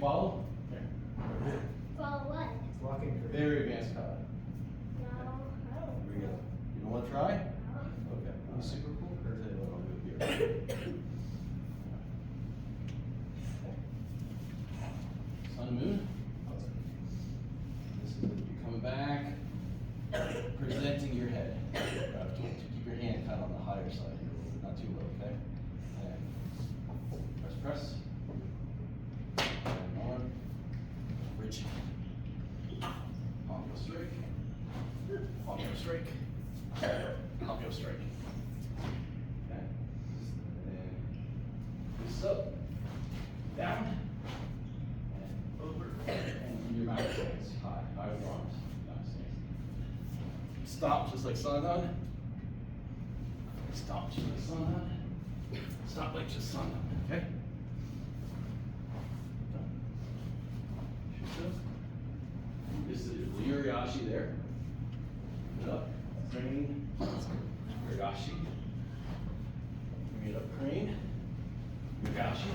follow? Here. Follow what? Walking for Very advanced kata. No, I don't. Here we go. You don't want to try? No. Okay. I'm super cool. Or is it a little bit here? Sun and moon. This is you're coming back, presenting your head. Keep your hand kind of on the higher side here, not too low, okay? And press. And on. Bridge. Palm go straight. Palm go straight. Palm go straight. Okay. And this up. Down. And over. And your mouth stays high. High with your arms. Mouth stays. Stop just like Sandan. Stop just like Sandan. Stop like just Sandan. Okay? This is Yuriashi there. Bring it up. Crane. Yuriashi. Bring it up. Crane. Yuriashi.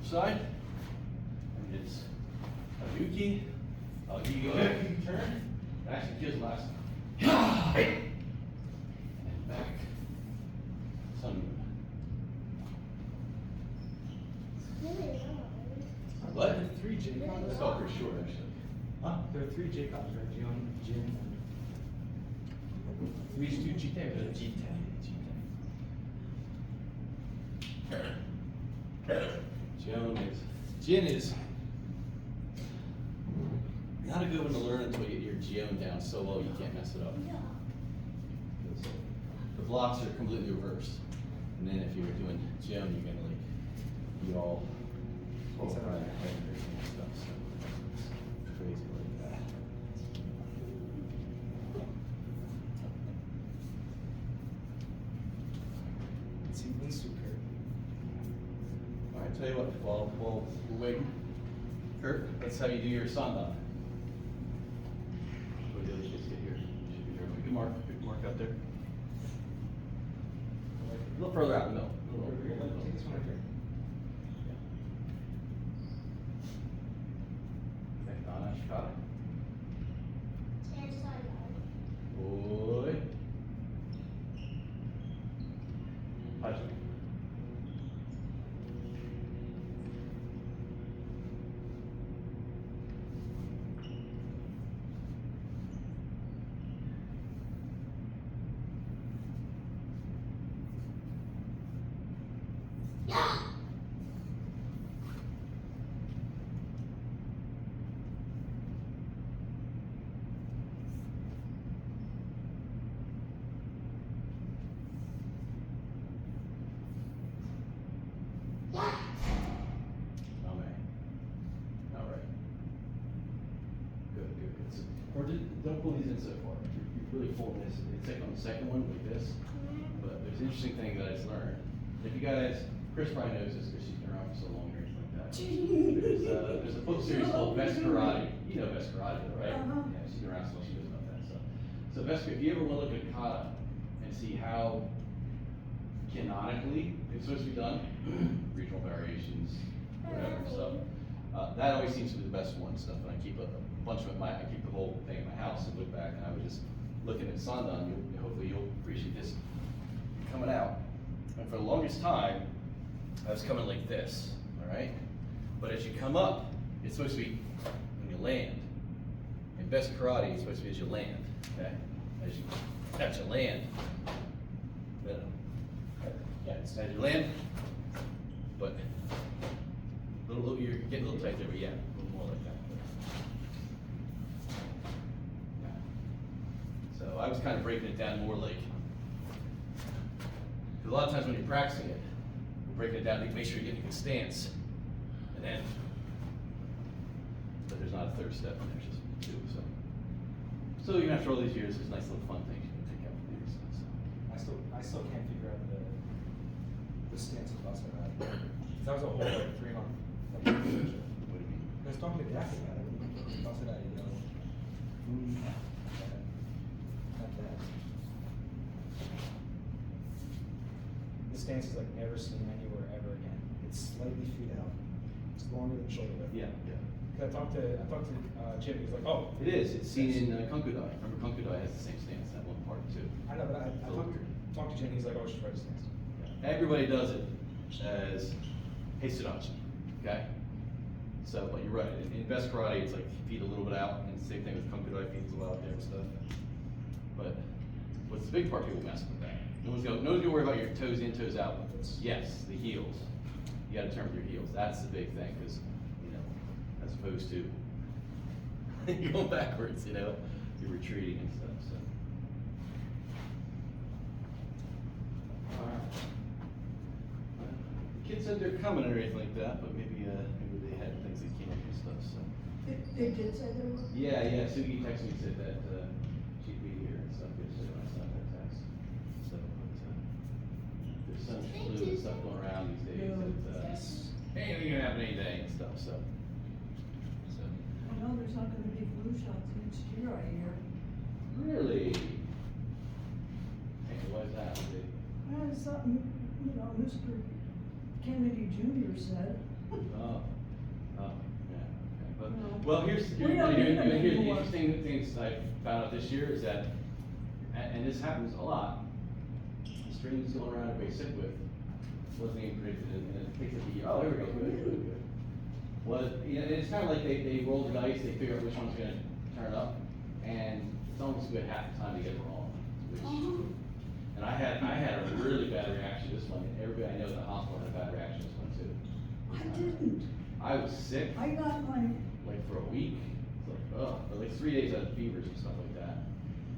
Side. And it's Hayuki. You turn. Actually, kills last time. And back. Sun. What? 3 J-Cons. That's all pretty short, actually. Huh? There are 3 J-Cons, right? Jin, and 3 2 Jite. Jin is not a good one to learn until you get your Jion down so well you can't mess it up. The blocks are completely reversed. And then if you were doing Jion, you're gonna be all around your head and stuff. So it's crazy like that. It's even super. All right, tell you what, while we're waiting, Kurt, let's have you do your Sandan. Where the other kids get here. Should be here. Good mark out there. A little further out in the middle. Take this one right here. Okay, Donna, Shikata. And Sandan. Boy. Haji. Oh man. All right. Good. So, don't pull these in so far. You're really pulling this. It's like on the second one like this. But there's an interesting thing that I just learned. If you guys, Chris probably knows this because she's been around for so long or anything like that. There's a book series called Best Karate. You know Best Karate, right? Yeah, she's been around so long, she knows about that. So Best, if you ever want to look at kata and see how canonically it's supposed to be done, regional variations, whatever. So that always seems to be the best one stuff. And I keep a bunch of it. I keep the whole thing in my house and look back, and I was just looking at Sandan. Hopefully you'll appreciate this coming out. And for the longest time, I was coming like this, all right? But as you come up, it's supposed to be when you land. In Best Karate, it's supposed to be as you land, okay? As you land. Yeah, it's as you land, but you're getting a little tight there, but yeah, a little more like that. Yeah. So I was kind of breaking it down more like, because a lot of times when you're practicing it, you're breaking it down to make sure you're getting a good stance, and then, but there's not a third step, and there's just two, so even after all these years, there's nice little fun things you can take out from these. So. I still can't figure out the stance of Basket Ride. That was a whole like 3 month. What do you mean? I was talking to Daphne about it. Basket Ride, you know. Not that. The stance is like never seen anywhere ever again. it's slightly feet out. It's longer than shoulder width. Yeah, yeah. 'Cause I talked to Jim, he's like, oh. It is, it's seen in Konkudai. Remember Konkudai has the same stance, that one part too. I know, but I It's a little weird. talked to Jim, he's like, oh, it's just right stance. Everybody does it as Heisurachi, okay? So, but you're right, in best karate, it's like feet a little bit out, and same thing with Konkudai, feet a little out there and stuff. But what's the big part, people mess with that. No one's gonna worry about your toes in, toes out. Yes, the heels. You gotta turn with your heels. That's the big thing, because, you know, as opposed to you're going backwards, you know, you're retreating and stuff, so. Alright. The kids said they're coming or anything like that, but maybe they had things that came up and stuff, so. They did say they were? Yeah, Sugi texted me, said that, she'd be here and stuff, yesterday when I sent that text. So, but, there's some flu and stuff going around these days that, anything can happen any day and stuff, so. I know there's not gonna be flu shots next year, I hear. Really? Hey, why is that? Something, you know, Mr. Kennedy Jr. said. Oh, yeah, okay, but, No. well, here's We don't need them the anymore. interesting things I found out this year is that, and this happens a lot, the streams going around everybody's sick with, wasn't even predicted, and it takes a year, oh, here we go, good. Was, you know, it's kinda like they roll the dice, they figure out which one's gonna turn up, and it's almost a good half the time to get it wrong, which, and I had a really bad reaction to this one, and everybody I know in the hospital had a bad reaction to this one too. I didn't. I was sick, I got my, like for a week, it's like, ugh, for like 3 days I had fevers and stuff like that.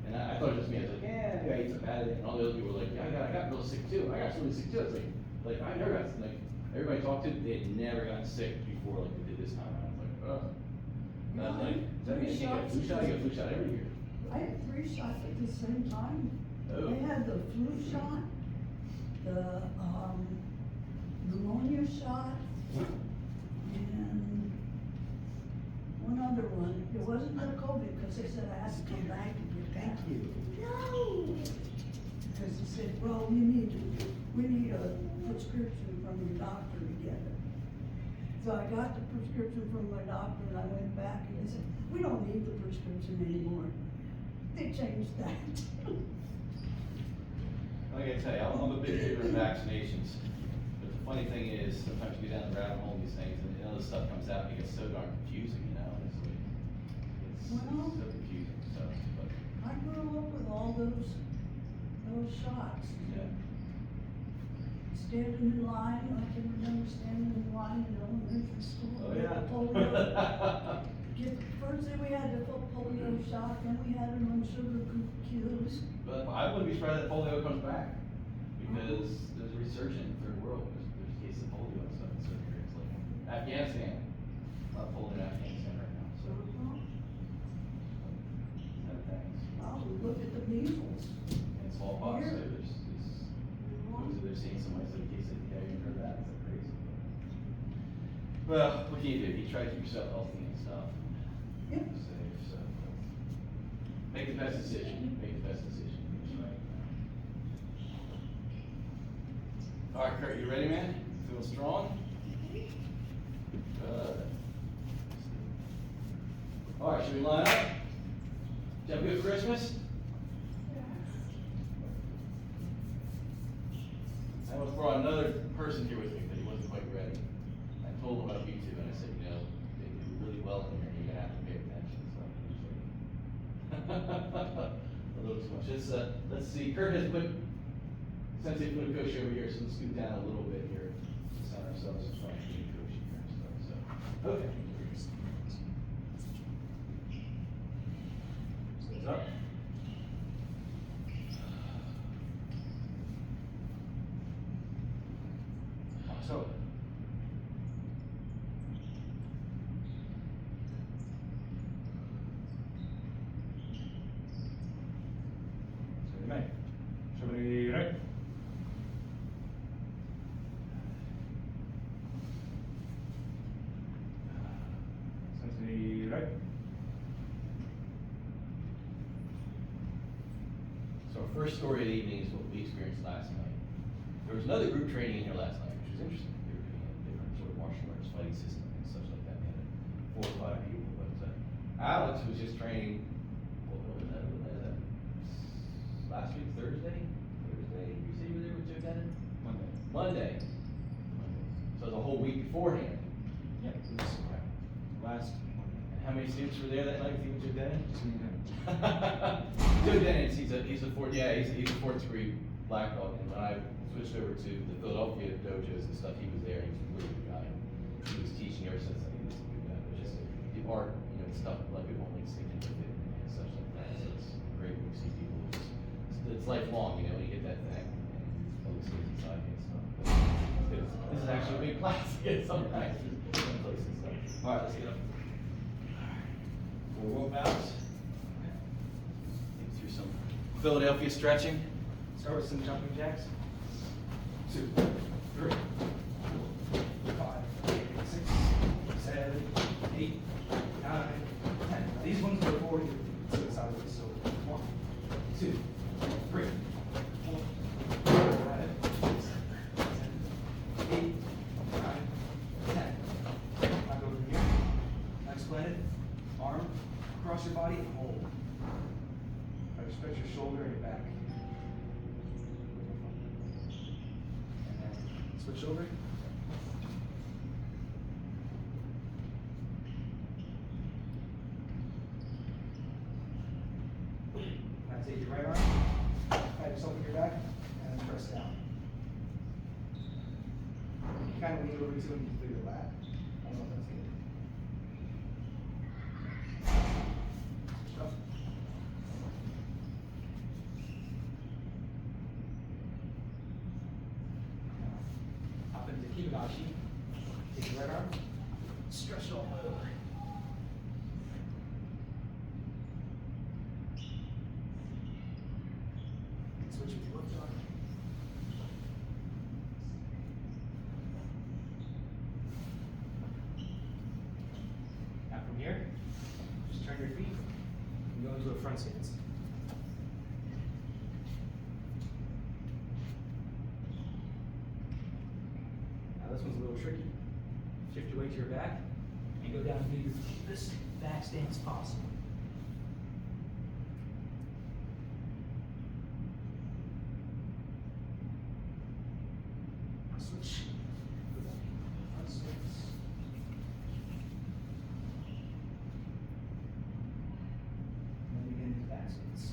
And I thought it was just me, I was like, yeah, maybe I ate some bad, and all the other people were like, yeah, I got real sick too, I got really sick too, it's like, I never got, like, everybody I talked to, they had never gotten sick before like they did this time, and I was like, ugh. And I was like, does that mean I can't get a flu shot? I get a flu shot every year. I had 3 shots at the same time. Oh. I had the flu shot, the, pneumonia shot, and one other one. It wasn't the COVID, because they said I had to come back and get that. Thank you. No! Because they said, well, we need a prescription from your doctor to get it. So I got the prescription from my doctor, and I went back, and they said, we don't need the prescription anymore. They changed that. I gotta tell you, I'm a big believer in vaccinations, but the funny thing is, sometimes you go down the rabbit hole in these things, and other stuff comes out, and it gets so darn confusing, you know, it's like, it's Well- so confusing, so, but, I grew up with all those shots. yeah. Standing in line, I can remember standing in line in elementary school. Oh, to get yeah. the polio. First thing we had the polio shot, then we had them on sugar cubes. But I wouldn't be surprised if polio comes back, because there's a resurgence in the third world, there's cases of polio and stuff in certain areas, like Afghanistan, a lot of polio in Afghanistan right now, so. Other things. Oh, look at the measles. And smallpox, so Here. they're seeing somebody, so in case they think I even heard that, it's crazy. Well, what can you do, you try to keep yourself healthy and stuff. Yep. Safe, so. Make the best decision, right? All right, Kurt, you ready, man? Feeling strong? Good. All right, should we line up? Did you have a good Christmas? I almost brought another person here with me, but he wasn't quite ready. I told him about you two, and I said, you know, they do really well in here, you're gonna have to pay attention, so. A little too much. Let's see, Kurt has put Sensei Funakoshi over here, so let's scoot down a little bit here to center ourselves in front of Funakoshi here and stuff, so. Okay. Stay up. So. Somebody right? Somebody right? So our first story of the evening is what we experienced last night. There was another group training in here last night, which was interesting. They martial arts fighting system and such like that. We had 4 or 5 people, but Alex was just training, what was that, last week, Thursday? You said you were there with Joe Denton? Monday. So the whole week beforehand. Yep, it was, last Monday. And how many students were there that night with you with Joe Denton? Just me and him. Joe Denton, he's a fourth degree black belt, and when I switched over to the Philadelphia dojos and stuff, he was there. He was a really good guy. He was teaching ever since. I think he was a good guy. But just the art, the stuff like people want to stick into it and such like that. So it's great when you see people. It's lifelong, when you get that thing, and all the skills inside and stuff. But this is actually a big class to get some practice in place and stuff. All right, let's get up. We'll roll out. Get through some Philadelphia stretching. Start with some jumping jacks. 2, 3, 4, 5, 6, 7, 8, 9, 10. Now these ones are forward to the side of the so 1, 2, 3, 4, 5, 6, 7, 8, 9, 10. Now go from here. Next planet. Arm across your body and hold. Try to stretch your shoulder and your back. And then switch over. Now take your right arm, pat yourself on your back, and then press down. You kind of lean over to and clear your lat. I don't know if that's good. Switch up. Now, hop into Kibanashi. Take your right arm, stretch it all the way over. Switch with your left arm. Now from here, just turn your feet and go into a front stance. Now this one's a little tricky. Shift your weight to your back and go down and do your deepest back stance possible. Switch. Front stance. And then begin the back stance.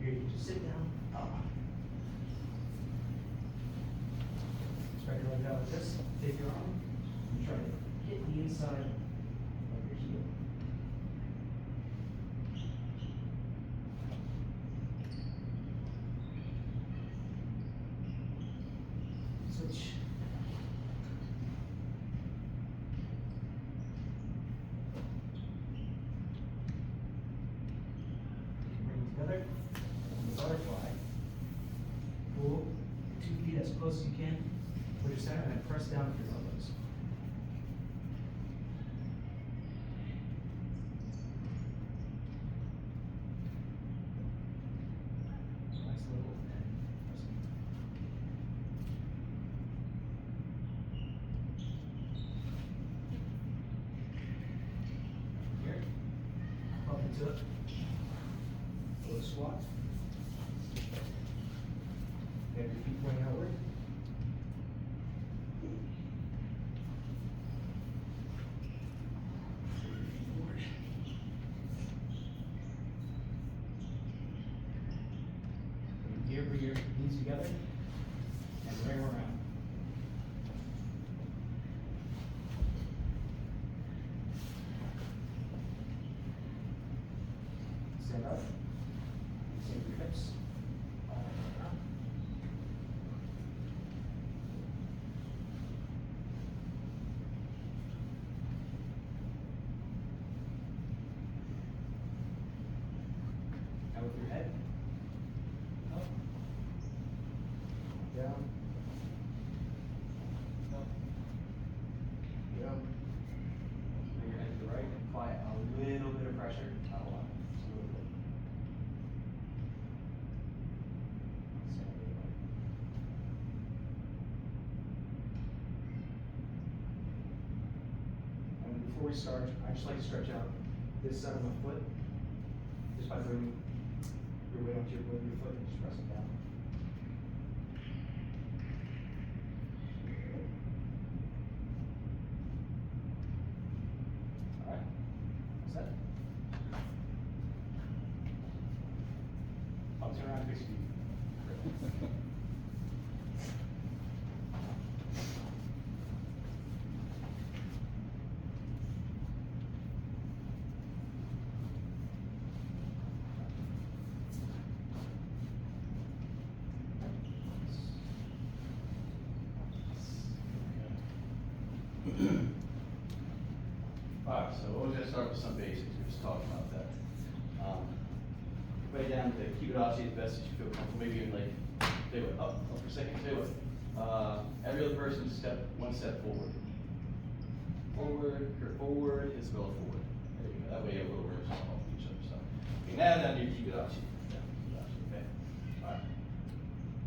Here you just sit down, up. Spread your legs out like this. Take your arm and try to hit the inside of your heel. Switch. Bring them together. Butterfly. Pull your 2 feet as close as you can. Put your center and then press down with your elbows. Nice little and press. Here. Up into it. Little squat. You have your feet pointing outward. Forward. From here, bring your knees together and ring around. Stand up. Save your hips. All the way around. Now with your head up, we start, I just like to stretch out this side of my foot, just by putting your weight onto your foot and just press it down. All right. Set. I'll turn around and fix you. Alright, so we're gonna start with some basics, we were just talking about that. Way down to Kibarashi as best as you feel comfortable, maybe even like, stay with, up for a second, stay with. Every other person one step forward. Forward, curve forward, Isabella forward. There you go, that way you have a little room to help each other, so. Okay, now down to your Kibarashi. Yeah, Kibarashi, okay? Alright.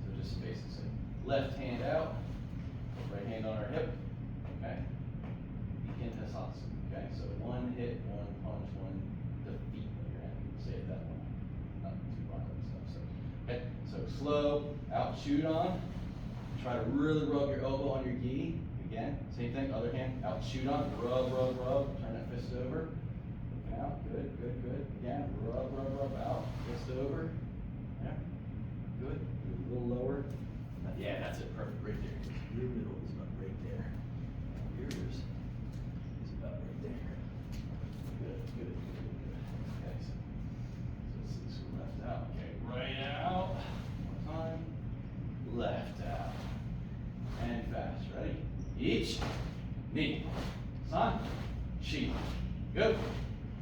So just some basics. Left hand out, right hand on our hip, okay? Ikin Hasatsu, okay? So one hit, one punch, one defeat when you're happy. Say it that way. Not too violent stuff. So, okay. So slow, out, shoot on. Try to really rub your elbow on your gi. Again, same thing, other hand, out, shoot on. Rub, rub, rub. Turn that fist over. Looking out. Good, good, good. Again, rub, rub, rub, out. Fist over. Yeah. Good. A little lower. Yeah, that's it. Perfect. Right there. Your middle is about right there. Yours is about right there. Good, good, good, good, good. Okay, so let's see, so left out. Okay, right out. One more time. Left out. And fast. Ready? Each. Knee. San. Shi. Go.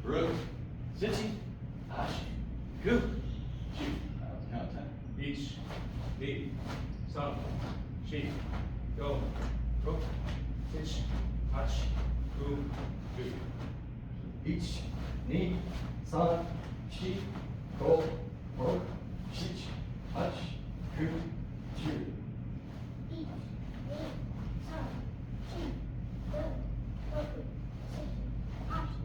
Ru. Sichi. Hashi. Go. Shoot. That was count 10. Each, knee, sun, shi, go, go, hitch, touch, go, do. Each. Knee. San. Shi. Go. Ru. Sichi. Hachi. Go. Shoot. Each, knee, sun, chi, go, roku, siki, hachi,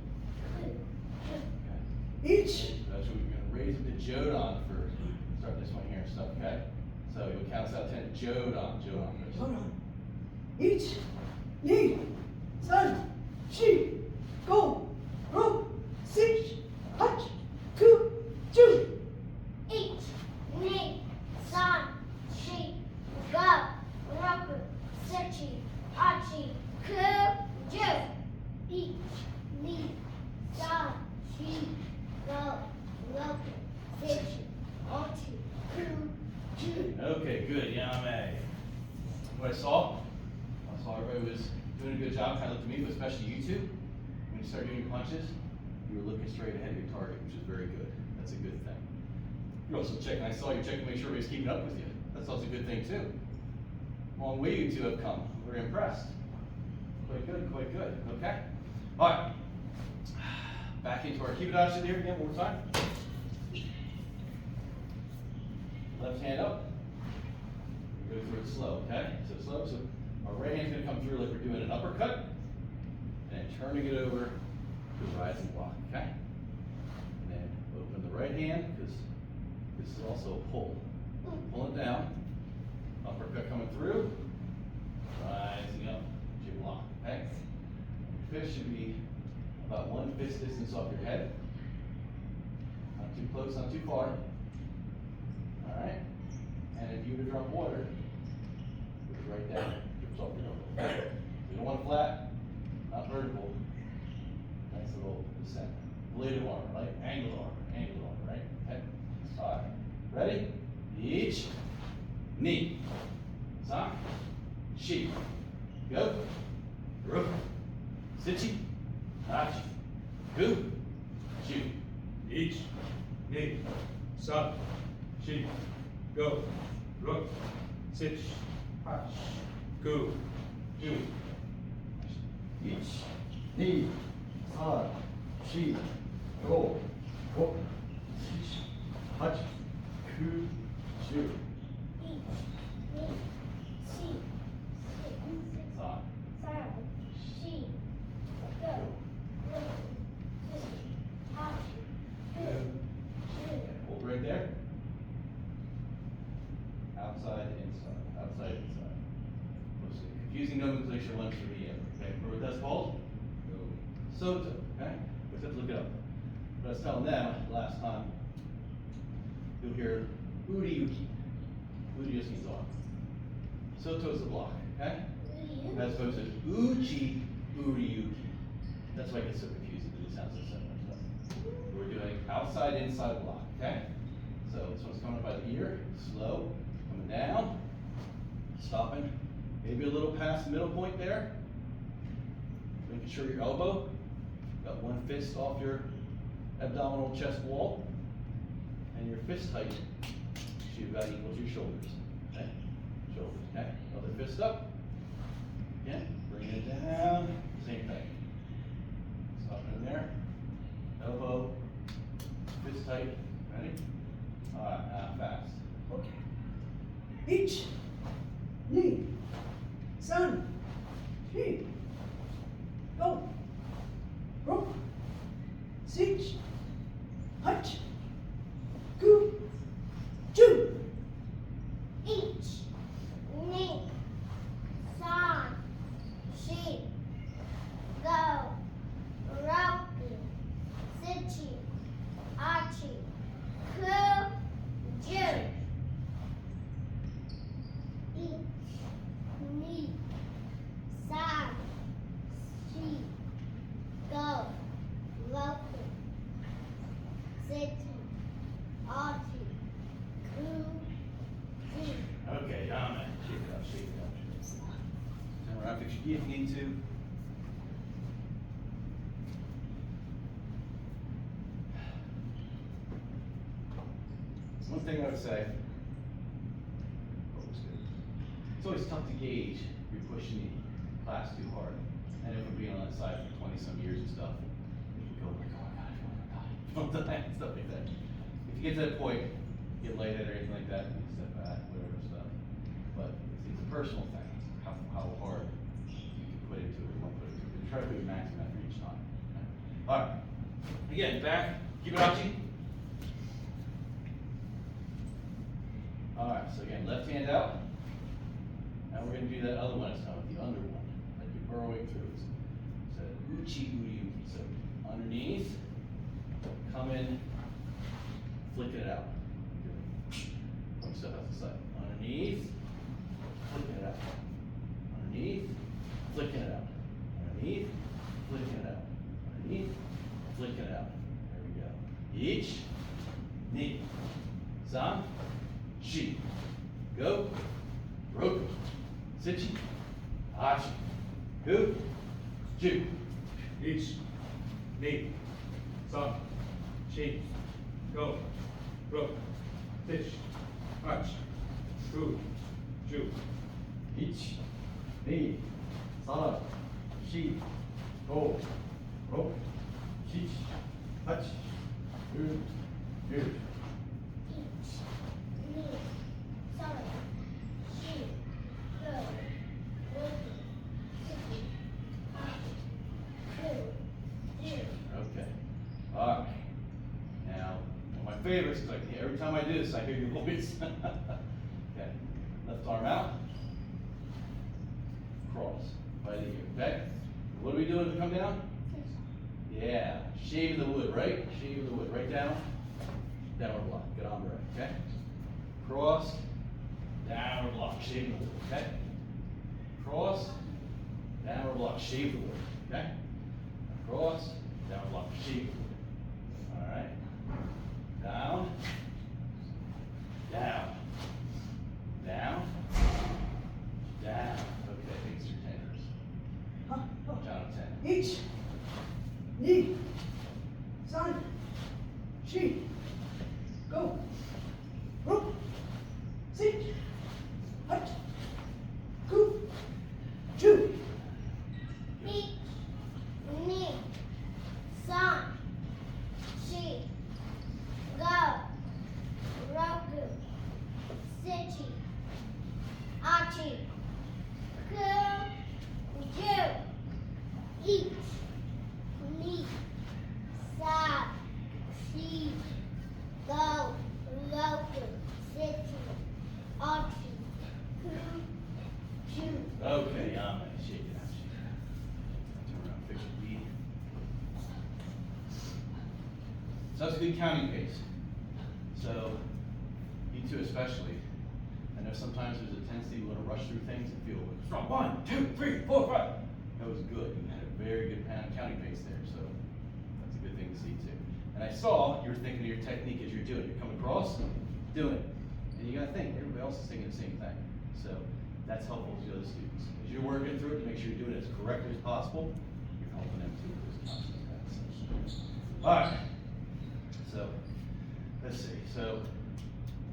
ku, ju. Each. That's what we're gonna raise it to Jodan for, start this one here and stuff, okay? So you'll count us out 10, Jodan, Chris. Hold on. Each, knee, sun, shi, go, ro, six, hutch, ku, ju. Each, knee, sun, chi, go, roku, siki, hachi, ku, ju. Each, knee, sun, chi, go, roku, siki, hachi, ku, ju. Okay, good, Yame. What I saw everybody was doing a good job, kind of looked at me, but especially you two. When you start doing your punches, you were looking straight ahead of your target, which is very good. That's a good thing. You also check, and I saw you check to make sure everybody's keeping up with you. That's also a good thing too. Long way you two have come. Very impressed. Quite good, okay? All right. Back into our Kibarashi there again, one more time. Left hand up. Go through it slow, okay? So slow, so our right hand's gonna come through like we're doing an uppercut, and then turning it over to rising block, okay? And then open the right hand, because this is also a pull. Pull it down, uppercut coming through, rising up to your block, okay? Your fist should be about one fist distance off your head. Not too close, not too far. All right? And if you were to drop water, it's right down, drips off your elbow. You don't want it flat, not vertical. Nice little descent. Bladed arm, right? Angled arm, right? Okay. All right. Ready? Each. Knee. San. Shi. Go. Ru. Sichi. Hachi. Ku. Shoot. Each, knee, sun, shi, go, rook, sit, hatch, go, do. Each. Knee. San. Shi. Go. Ru. Sichi. Hachi. Ku. Shoot. Each, knee, si, San. sun, shi, go, position one for the end. Okay, remember what that's called? Soto, okay? We have to look it up. But I was telling them last time, you'll hear Uri-yuki. Uri just means on. Soto is the block, okay? As opposed to Uchi Uri-yuki. That's why it gets so confusing because it sounds so similar. So we're doing outside, inside block, okay? So this one's coming up by the ear, slow, coming down, stopping, maybe a little past the middle point there. Making sure your elbow, got one fist off your abdominal chest wall, and your fist height should be about equal to your shoulders, okay? Shoulders, okay? Other fist up, again, bring it down, same thing. Stop in there, elbow, fist tight, ready? All right, now fast. Okay. Ich, ni, san, shi, go, ro, sich, hutch, gu, chu. Each, knee, son, sheep, go, roku, sichi, achi, ku, ju. Each, knee, son, sheep, go, roku, sichi, achi, ku, ju. Okay, down there. Shake it up, shake it up. Turn around, fix your key if you need to. One thing I would say, it's always tough to gauge if you're pushing the class too hard. And if we're being on that side for 20 some years and stuff, you can go like, oh my God, I feel like I'm dying, and stuff like that. If you get to that point, get lightheaded or anything like that, you can step back, whatever stuff. But it's a personal thing, how hard you can put into it or won't put into it. Try to put your maximum effort each time. Okay? All right, again, back, Kibarachi. All right, so again, left hand out. Now we're gonna do that other one, it's kind of the under one, like you're burrowing through. So uchi uri-yuki, so underneath, come in, flicking it out. One step out the side. Underneath, flicking it out. Underneath, flicking it out. Underneath, flicking it out. Underneath, flicking it out. There we go. Each, ni, san, shi, go, roku, sichi, achi, ku, ju. Ich, ni, san, shi, go, ro, fish, hutch, ku, ju. Ich, ni, san, shi, go, ro, sich, hutch, ku, ju. Each, knee, son, sheep, go, roku, sichi, achi, ku, ju. Okay. All right. Now, one of my favorites, because every time I do this, I hear your voice. Okay. Left arm out. Cross. By the ear. Okay. What are we doing to come down? Yeah. Shaving the wood, right? Shaving the wood. Right down. Downward block. Good arm right. Okay. Cross. Downward block. Shaving the wood. Okay. Cross. Downward block. Shave the wood. Okay. Cross. Downward block. Shave the wood. All right. Down. Down. Down. Down. Okay. Fix your tenders. Huh? Down to 10. Ich, ni, san, shi, go, ro, sich, hutch, ku, ju. Each, knee, son, sheep, go, roku, sichi, achi, ku, ju. Each, knee, So that's a good counting pace. So, you two especially, I know sometimes there's a tendency to want to rush through things and feel strong. 1, 2, 3, 4, 5. That was good. You had a very good counting pace there, so that's a good thing to see too. And I saw you were thinking of your technique as you're doing it. You're coming across, doing it. And you gotta think, everybody else is thinking the same thing. So that's helpful to the other students. As you're working through it to make sure you're doing it as correctly as possible, you're helping them too with those counts like that. So. Alright. So, let's see. So,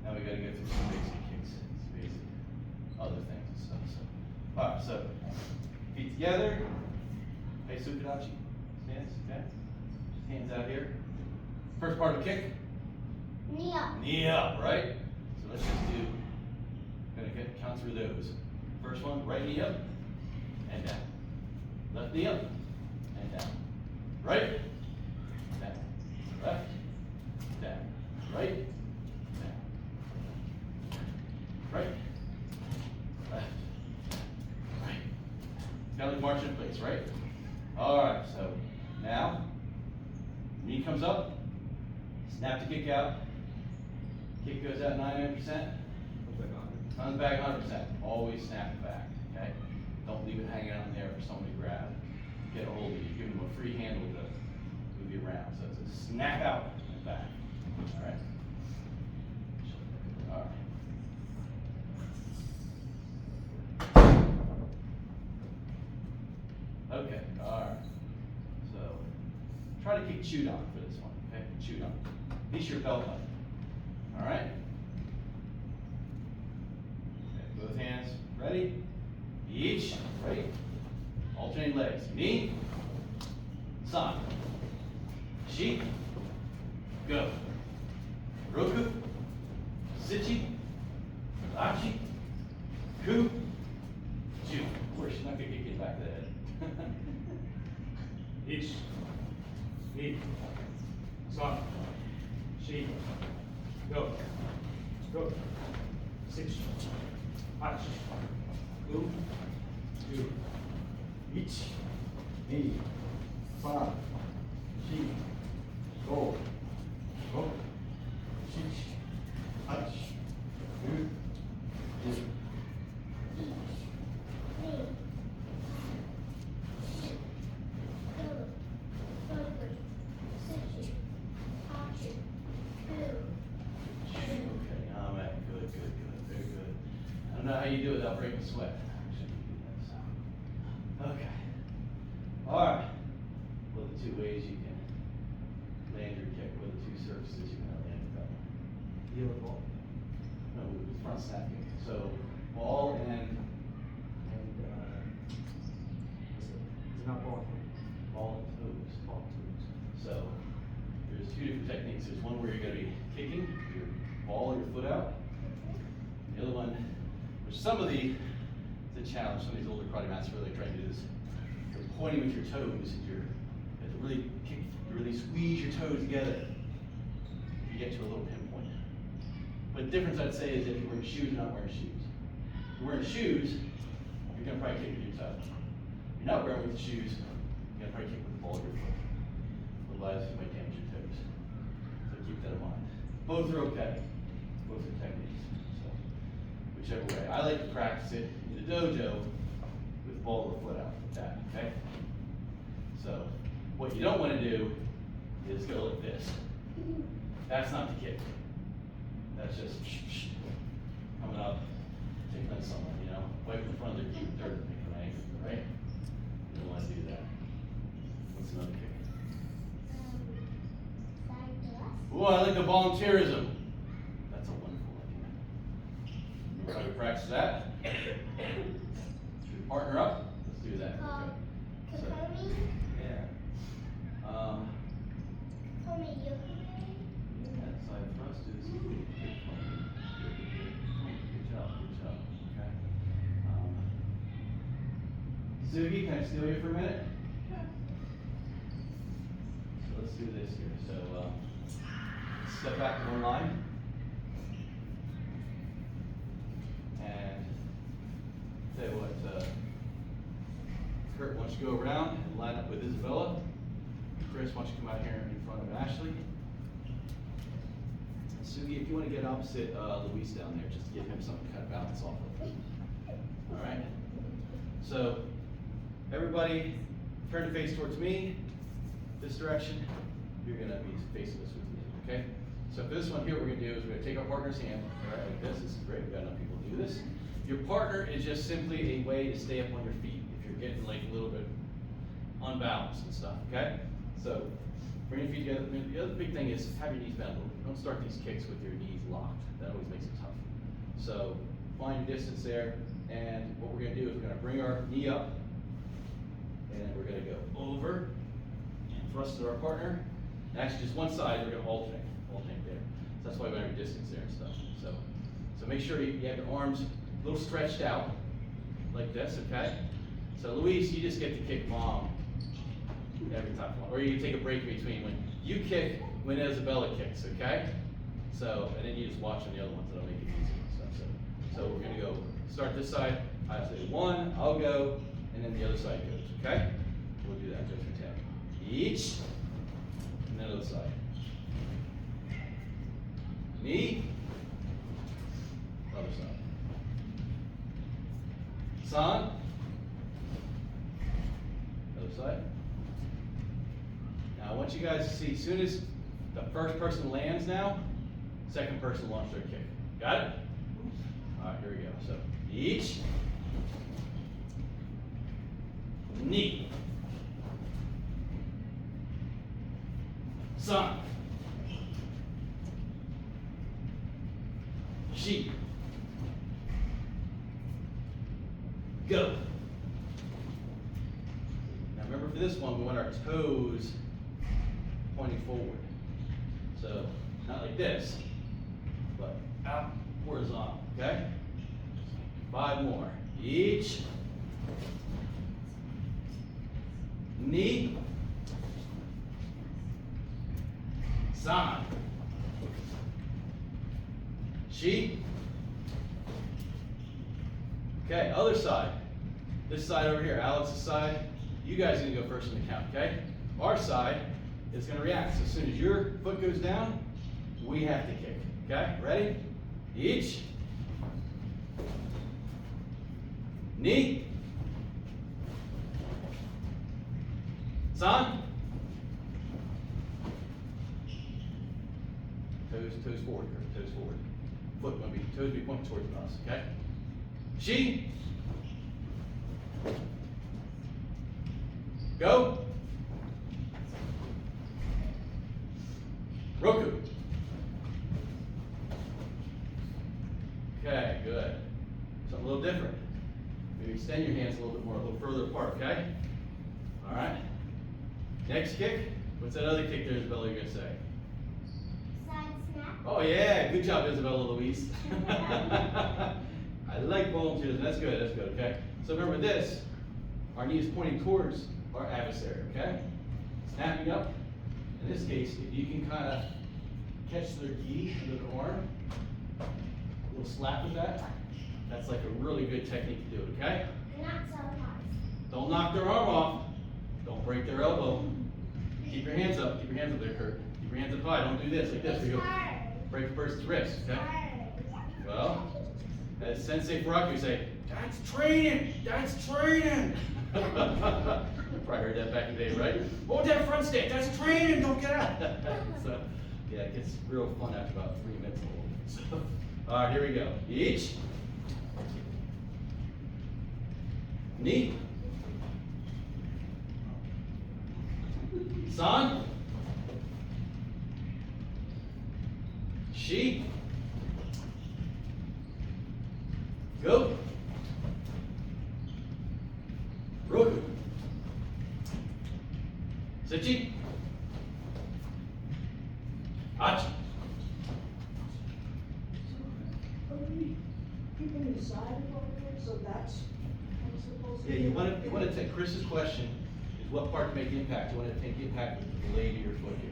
now we gotta go through some basic kicks, some basic other things and stuff. So, alright, so feet together. Hey, Sukadachi. Stance, okay? Hands out here. First part of the kick. Knee up. Knee up, right? So let's just do, count through those. First one, right knee up and down. Left knee up and down. Right, down. Left, down. Right, down. Right, left, right. Kind of like marching in place, right? All right, so now, knee comes up, snap the kick out, kick goes out 99%, comes back 100%, always snap it back, okay? Don't leave it hanging out in there for someone to grab. Get a hold of you, give them a free handle to move you around. So it's a snap out and back, all right? All right. Okay, all right. So, try to kick Shotokan for this one, okay? Shotokan. At least your belt button. All right? Okay, both hands ready. Each, right? Alternating legs. Knee, san, shi, go. Roku, sichi, achi, ku, ju. Of course, you're not going to get back to the head. Ich, ni, san, shi, go, go, six, ach, ku, ju, ich, ni, san, shi, go, go, six, ach, ku, ju, I don't know how you do it without breaking sweat. Okay. All right. What are the two ways you can land your kick? What are the two surfaces you can land it on? heel and ball. No, with front snap kick. So ball and Is it not ball? ball and toes. Ball twos. So there's two different techniques. There's one where you're going to be kicking your ball or your foot out. The other one, which some of the challenge, some of these older karate masters really trying to do is you're pointing with your toes and you have to really kick, you really squeeze your toes together. You get to a little pinpoint. But the difference I'd say is if you're wearing shoes or not wearing shoes. If you're wearing shoes, you're going to probably kick with your toe. If you're not wearing with shoes, you're going to probably kick with the ball of your foot. Otherwise, you might damage your toes. So keep that in mind. Both are okay. Both are techniques. So whichever way. I like to practice it in the dojo with the ball of the foot out like that, okay? So what you don't want to do is go like this. That's not the kick. That's just coming up, taking on someone, you know, right in front of their cute dirt, making an angle, right? You don't want to do that. What's another kick? Ooh, I like the volunteerism. That's a wonderful idea. Remember how to practice that? Should we partner up? Let's do that. Okay. So, yeah. Yeah, side thrust is good. Good job, okay. Sugi, can I steal you for a minute? So let's do this here. So let's step back to one line. And tell you what, Kurt, why don't you go around and line up with Isabella? Chris, why don't you come out here in front of Ashley? Sugi, if you want to get opposite Luis down there, just to give him something to kind of bounce off of. All right. So everybody, turn to face towards me. This direction. You're gonna be facing this with me. Okay. So for this one here, what we're gonna do is we're gonna take our partner's hand. All right, like this. This is great. We've got enough people to do this. Your partner is just simply a way to stay up on your feet if you're getting like a little bit unbalanced and stuff. Okay. So bring your feet together. The other big thing is have your knees bent a little bit. Don't start these kicks with your knees locked. That always makes it tough. So find your distance there. And what we're gonna do is we're gonna bring our knee up, and we're gonna go over and thrust to our partner. And actually, just one side. We're gonna alternate there. So that's why we have your distance there and stuff. So make sure you have your arms a little stretched out, like this. Okay. So Luis, you just get to kick mom every time, or you can take a break in between when you kick, when Isabella kicks. Okay. So and then you just watch on the other ones. That'll make it easier and stuff. So we're gonna go. Start this side. I say one, I'll go, and then the other side goes, okay? We'll do that just for 10. Each, and then other side. Knee, other side. San, other side. Now I want you guys to see, as soon as the first person lands now, second person launch their kick. Got it? All right, here we go. So each, knee, san, shi, go. Now remember for this one, we want our toes pointing forward. So not like this, but out horizontal, okay? 5 more. Each. Knee. San. Shi. Okay, other side. This side over here, Alex's side. You guys are gonna go first in the count, okay? Our side is gonna react. So as soon as your foot goes down, we have to kick. Okay, ready? Each. Knee. San. Toes forward, toes forward. Foot will be, toes be pointing towards us, okay? Shi. Go. Roku. Okay, good. Something a little different. Maybe extend your hands a little bit more, a little further apart, okay? All right. Next kick. What's that other kick there, Isabella, you're going to say? Side snap. Oh, yeah. Good job, Isabella Louise. I like volunteers. That's good. That's good, okay? So remember this. Our knee is pointing towards our adversary, okay? Snapping up. In this case, if you can kind of catch their gi under the arm, a little slap with that, that's like a really good technique to do it, okay? Not so hard. Don't knock their arm off. Don't break their elbow. Keep your hands up. Keep your hands up there, Kurt. Keep your hands up high. Don't do this like this. It's You go hard. break the person's wrist, okay? Hard. Well, as Sensei Faraki would say, that's training. That's training. Probably heard that back in the day, right? Hold that front stick. That's training. Don't get out. So, yeah, it gets real fun after about 3 minutes. So, all right, here we go. Each. Knee. San. Shi. Go. Roku. Sechi. Achi. Are we keeping the side over there, so that's what it's supposed to Yeah, be? you want to take Chris's question is what part to make the impact. You want to take the impact with the blade of your foot here.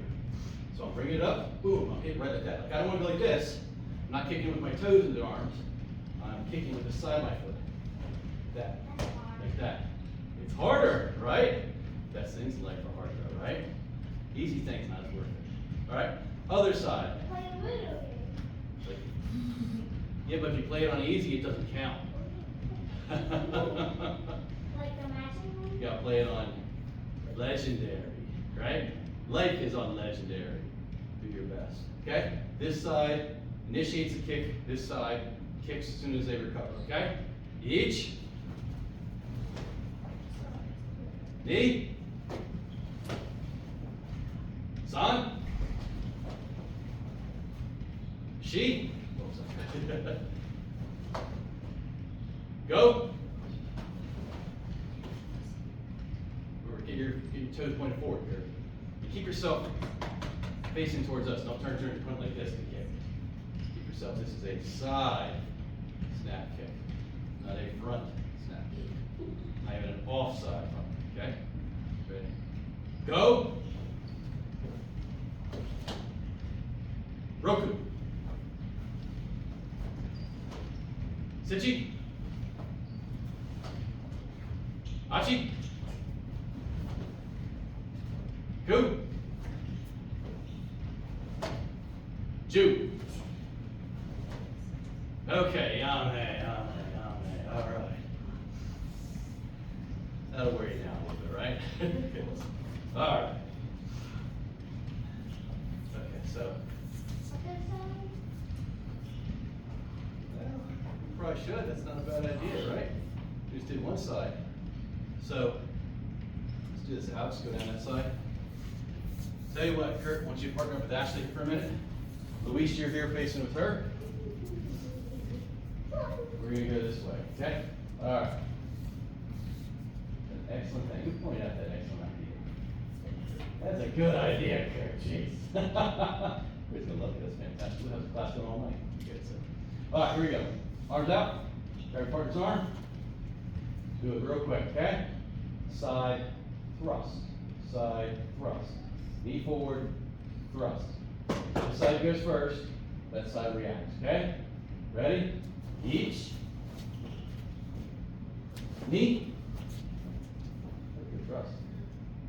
So I'm bringing it up, boom, I'm hitting right like that. Like I don't want to go like this. I'm not kicking with my toes in the arms. I'm kicking with the side of my foot. That, like that. It's harder, right? Best things in life are hard though, right? Easy things not as worth it. All right, other side. Play a little bit. play it on easy, it doesn't count. Like the magic one? You gotta play it on legendary, right? Life is on legendary. Do your best, okay? This side initiates a kick, this side kicks as soon as they recover, okay? Each. Knee. San. She. Go. Remember, get your toes pointed forward here. You keep yourself facing towards us. Don't turn your front like this to kick. Keep yourself. This is a side snap kick, not a front snap kick. Not even an offside front. Okay. Ready. Go. Roku. Sichi. Achi. Ku. Ju. Okay, yame. All right. That'll wear you down a little bit, right? All right. Okay, so. Other side? Well, you probably should. That's not a bad idea, right? You just did one side. So, let's do this. Alex, go down that side. Tell you what, Kurt, I want you to partner up with Ashley for a minute. Luis, you're here facing with her. We're gonna go this way, okay? All right. An excellent thing. Who pointed out that excellent idea? That's a good idea, Kurt. Jeez. We're gonna love it. That's fantastic. We'll have a class going all night. Good, so. All right, here we go. Arms out. Grab your partner's arm. Do it real quick, okay? Side thrust. Side thrust. Knee forward, thrust. This side goes first, that side reacts, okay? Ready? Each. Knee. Good thrust.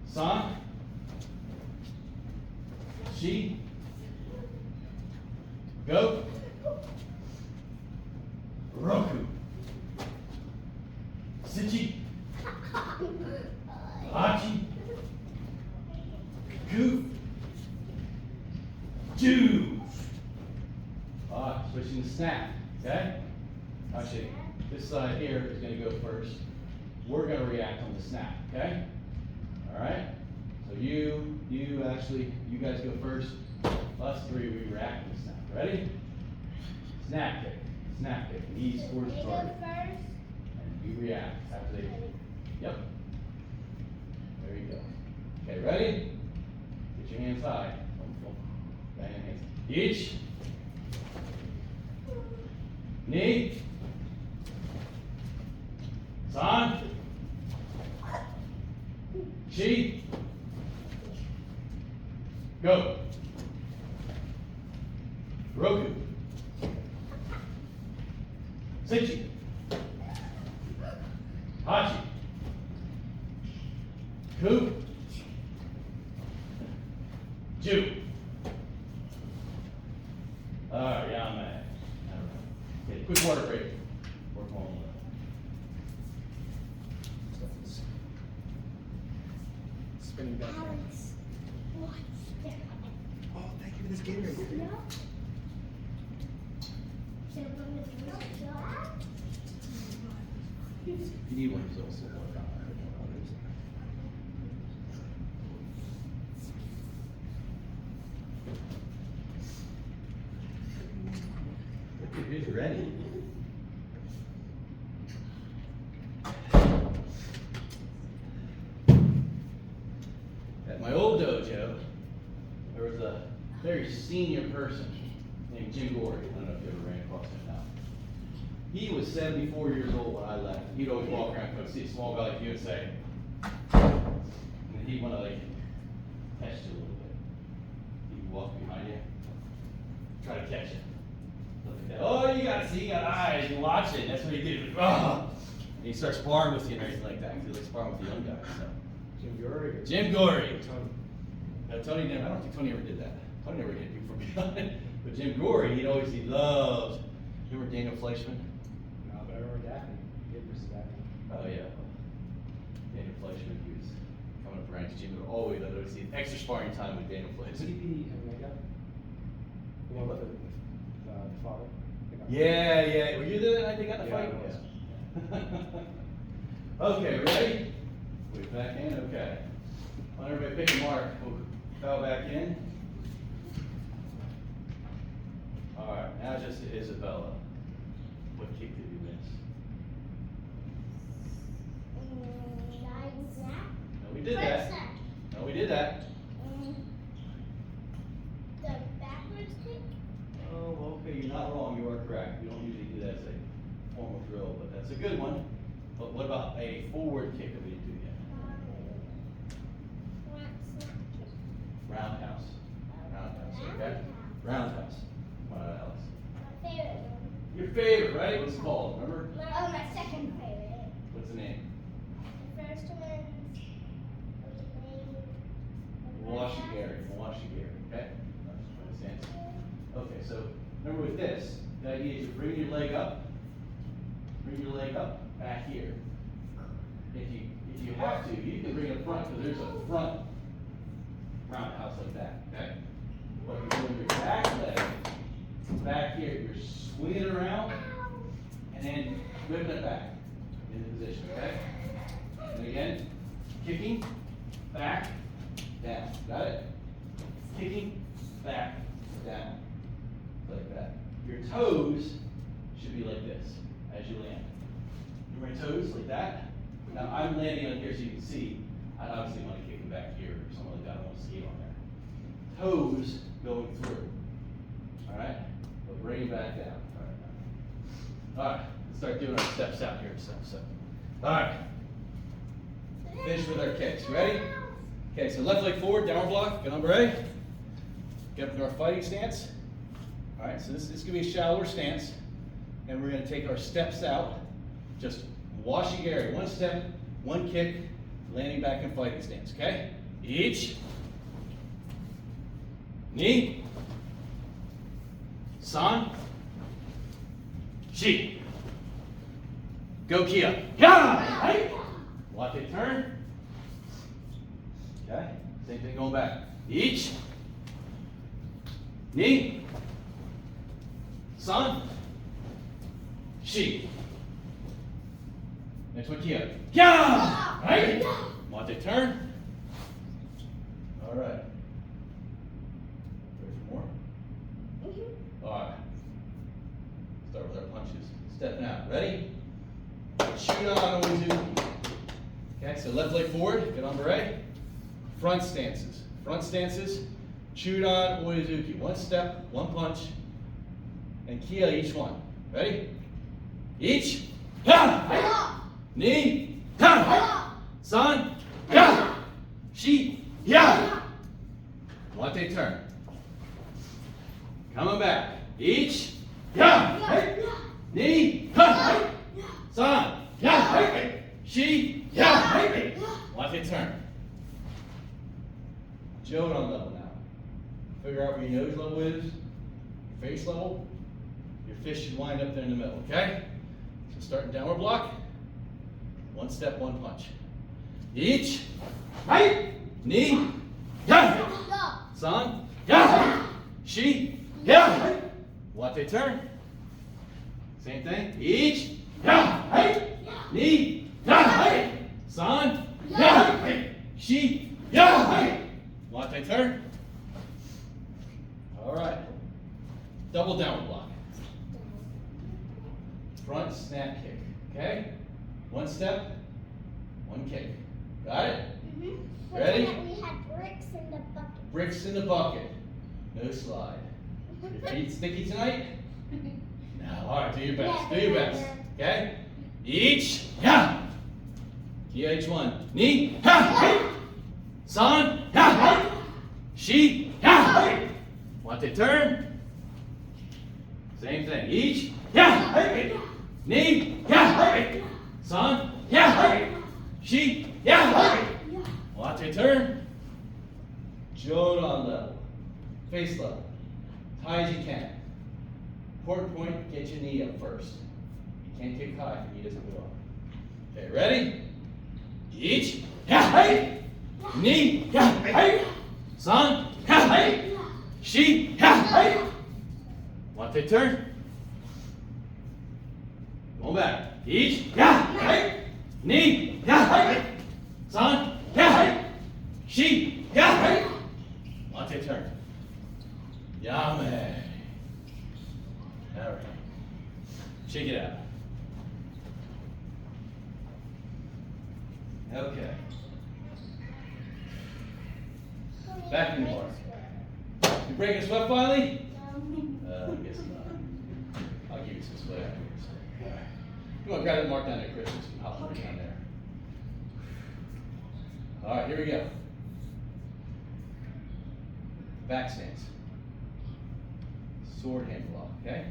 San. She. Go. Roku. Sichi. Hachi. Ku. Ju. Alright, switching to snap, okay? Actually, this side here is gonna go first. We're gonna react on the snap, okay? Alright? So you guys go first. Us three, we react to the snap. Ready? Snap kick. Snap kick. Knees towards the They go target. first. And you react after they. Yep. There you go. Okay, ready? Get your hands high. Bang your hands. Each. Knee. San. Chi. Go. Roku. Sichi. Hachi. Ku. Ju. Alright, yeah, I'm at. Okay, quick water break. Work on Spinning back. Alex, what's that? Oh, thank you for this Gatorade. No? Should I bring this one up? If you need one, just also work on it. Who's ready? At my old dojo, there was a very senior person named Jim Gorey. I don't know if you ever ran across him now. He was 74 years old when I left. He'd always walk around, go see a small guy like you and say, and then he'd want to like test you a little bit. He'd walk behind you, try to catch you. Look at that. Oh, you gotta see, you got eyes, you watch it. That's what he did. And he starts sparring with you and everything like that. He like sparring with the young guys. So. Jim Gorey. Jim Gorey. Tony. Tony never, I don't think Tony ever did that. Tony never hit you from behind. But Jim Gorey, he loves Remember Daniel Fleischman? No, but I remember Daphne. Kid versus Daphne. Oh, yeah. Daniel Fleischman, he was coming up around his gym. They're always, I would see extra sparring time with Daniel Was he Fleischman. the MMA guy? The one with the father? Yeah. Were you there that night they got in the Yeah, fight? I was. Yeah. Okay, ready? Wait, back in, okay. I want everybody pick a mark. We'll bow back in. All right, now just to Isabella. What kick did you miss? Like that. No, we did that. First set. No, we did that. The backwards kick. Oh, okay, you're not wrong, you are correct. We don't usually do that as a formal drill, but that's a good one. But what about a forward kick that we didn't do yet? Front snap kick. Roundhouse. Roundhouse, okay? Roundhouse. Come on, Alex. My favorite one. Your favorite, right? What's it called, remember? Oh, my second favorite. What's the name? The first one's what's the name? Washigari, okay? That's the answer. Okay, so remember with this, the idea is you bring your leg up back here. If you have to, you can bring it front because there's a front roundhouse like that, okay? But you're doing your back leg back here, you're swinging it around and then whipping it back into position, okay? And again, kicking, back, down, got it? Kicking, back, down, like that. Your toes should be like this as you land. Remember your toes, like that? Now I'm landing on here so you can see, I obviously want to kick them back here or something like that, I want to skate on there. Toes going through, all right? But bring it back down, all right, let's start doing our steps out here, so. All right, finish with our kicks, you ready? Okay, so left leg forward, downward block, get on ready. Get up into our fighting stance. All right, so this is gonna be a shallower stance, and we're gonna take our steps out, just washigari, one step, one kick, landing back in fighting stance, okay? Each, knee, san, shi, go kia, ya, right? Watch it turn. Okay, same thing going back. Each, knee, san, shi. Next one, kia. Ya! Right? Watch it turn. All right. Ready for more? All right. Start with our punches. Stepping out. Ready? Shoot on Oizuki. Okay, so left leg forward. Get on beret. Front stances. Front stances. Shoot on Oizuki. One step, one punch, and kia each one. Ready? Each. Ya! Knee, ta, san, ya, shi, ya. Watch it turn. Coming back. Each, ya, knee, ta, san, ya, shi, ya. Watch it turn. Shotokan level now. Figure out where your nose level is, your face level. Your fist should wind up there in the middle, okay? So start in downward block. One step, one punch. Each, right, knee, ya, san, ya, shi, ya. Watch it turn. Same thing. Each, ya, right, knee, ya, san, ya, shi, ya. Watch it turn. All right. Double downward block. Front snap kick. Okay? One step, one kick. Got it? Mm-hmm. Ready? We had bricks in the bucket. Bricks in the bucket. No slide. Your feet sticky tonight? No. All right, do your best. Do your best. Okay? Each, ya. Kia each one. Knee, ha. San, ya. Shi, ya. Want to turn? Same thing. Each, ya. Knee, ya. San, ya. Shi, ya. Want to turn? Shotokan level. Face level. High as you can. Important point, get your knee up first. You can't kick high if your knee doesn't go up. Okay, ready? Each, yeah, hey, knee, yeah, hey, son, yeah, hey, she, yeah, hey. Want to turn? Go back. Each, yeah, hey, knee, yeah, hey, son, yeah, hey, she, yeah, hey. Want to turn? Yummy. All right. Shake it out. Okay. Back in the bar. You breaking a sweat finally? I guess not. I'll give you some sweat afterwards. All right. You want to grab that mark down there, Chris? Just hop right down there. All right, here we go. Back stance. Sword hand block, okay?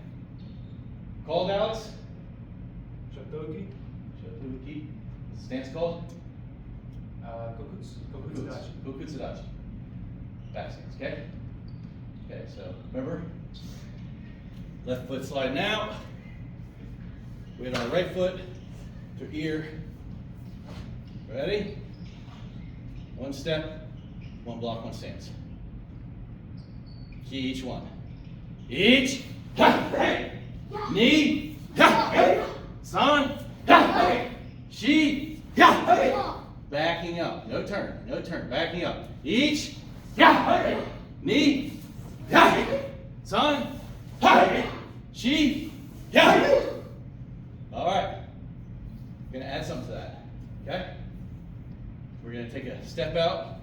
Called, Alex? Shotoki. Shotokan. What's the stance called? Kokutsudachi. Kokutsudachi. Back stance, okay? Okay, so remember, left foot sliding out. Weight on the right foot to ear. Ready? One step, one block, one stance. Key each one. Each, hey, knee, hey, son, hey, she, hey. Backing up, no turn, backing up. Each, hey, knee, hey, son, hey, she, hey. All right, we're gonna add something to that, okay? We're gonna take a step out,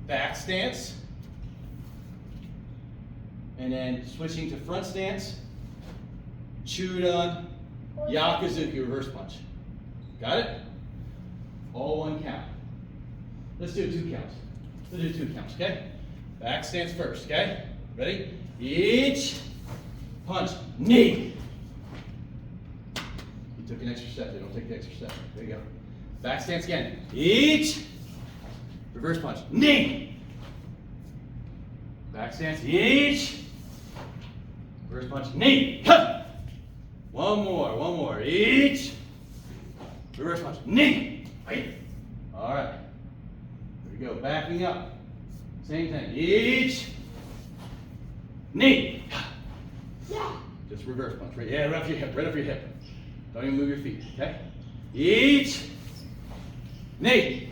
back stance, and then switching to front stance, Chudan, Yakuzuki reverse punch. Got it? All one count. Let's do 2 counts. Let's do 2 counts, okay? Back stance first, okay? Ready? Each punch, knee. You took an extra step there, don't take the extra step. There you go. Back stance again. Each reverse punch, knee. Back stance, each reverse punch, knee. One more. Each reverse punch, knee. All right. Here we go. Backing up. Same thing. Each knee. Just reverse punch. Right, yeah, right off your hip. Right off your hip. Don't even move your feet. Okay. Each knee.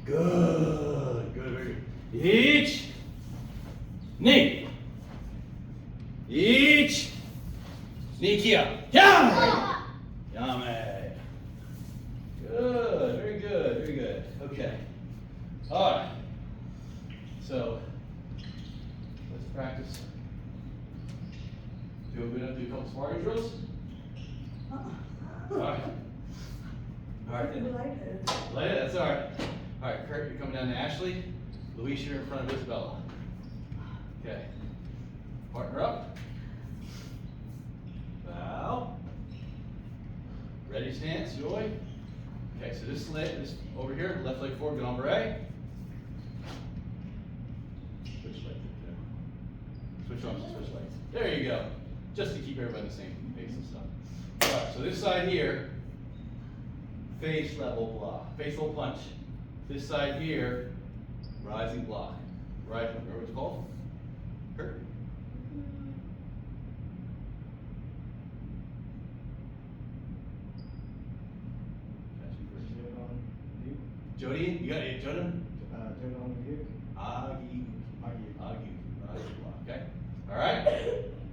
Good. Very good. Each knee. Each knee key up. Yeah. Yummy. Good. Very good. Okay. All right. So let's practice. Do a couple sparring drills. All right. All right. Then. Light it. That's all right. All right, Kurt, you're coming down to Ashley. Luis, you're in front of Isabella. Okay. Partner up. Bow. Ready stance, Joy. Okay, so this over here, left leg forward, good ombre. Switch leg. Switch arms and switch legs. There you go. Just to keep everybody on the same pace and stuff. All right, so this side here, face level block, face level punch. This side here, rising block. Right, remember what it's called? Kurt? Jody, you got it, Jordan? Agi. Okay. All right.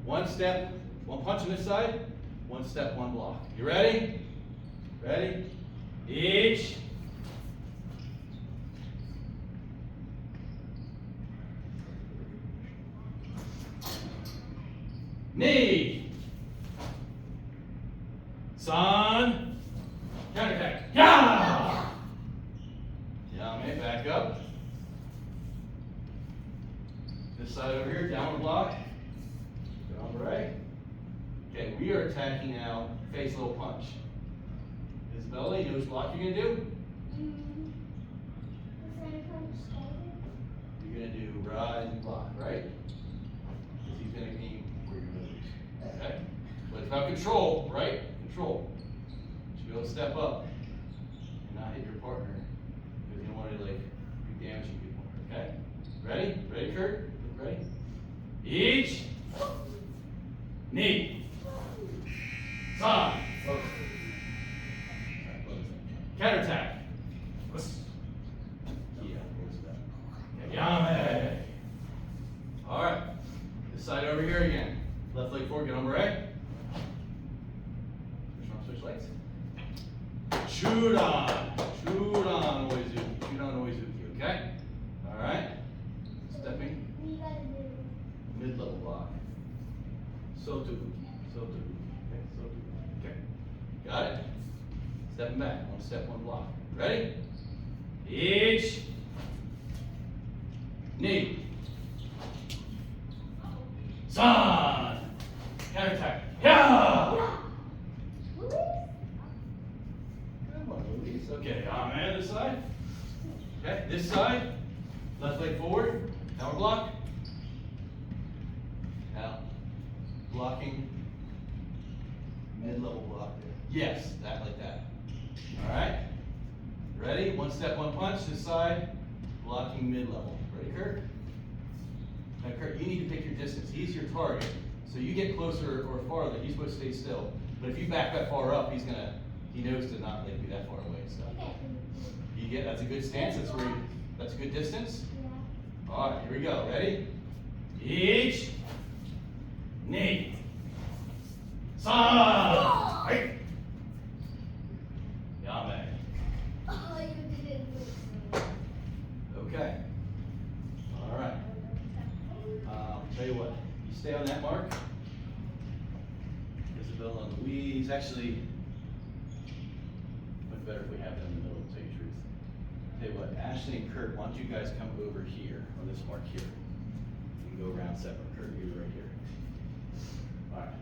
One step, one punch on this side. One step, one block. You ready? Ready? Each. Knee. Son. Counter attack. Yeah. Yummy. Back up. This side over here, downward block. Down right. Okay, we are attacking now face low punch. Isabella, you know which block you're gonna do? You're gonna do rise and block, right? Because he's gonna aim where you're control, right? Control. You should be able to step up and not hit your partner because you don't want to like be damaging people. Okay? Ready? Ready, Kurt? Ready? Each knee. Side. Counterattack. Yame. All right. This side over here again. Left leg forward, get on right. Switch on, switch legs. Shoot on. Shoot on, Oizuki. Shoot on, Oizuki, okay? All right. Stepping. We gotta do. Mid-level block. Sotobuki. Sotobuki. Okay, Sotobuki. Okay. Got it? Stepping back. One step, one block. Ready? Each knee. San. Counterattack. Yeah. Come on, Luis. Okay, man, this side. Okay, this side. Left leg forward. Power block. Now, blocking. Mid-level block there. Yes, that like that. All right. Ready? One step, one punch. This side. Blocking mid-level. Ready, Kurt? Now, Kurt, you need to pick your distance. He's your target. So you get closer or farther, he's supposed to stay still. But if you back that far up, he knows to not like be that far away. So you get, that's a good stance. That's a good distance. Yeah. All right, here we go. Ready? Each knee. Side. Right. Yame. Oh, you didn't. Okay. All right. Tell you what, you stay on that mark. Isabella and Louise, actually, much better if we have them in the middle, to tell you the truth. Tell you what, Ashley and Kurt, why don't you guys come over here, on this mark here. You can go around separate. Kurt, you're right here. All right.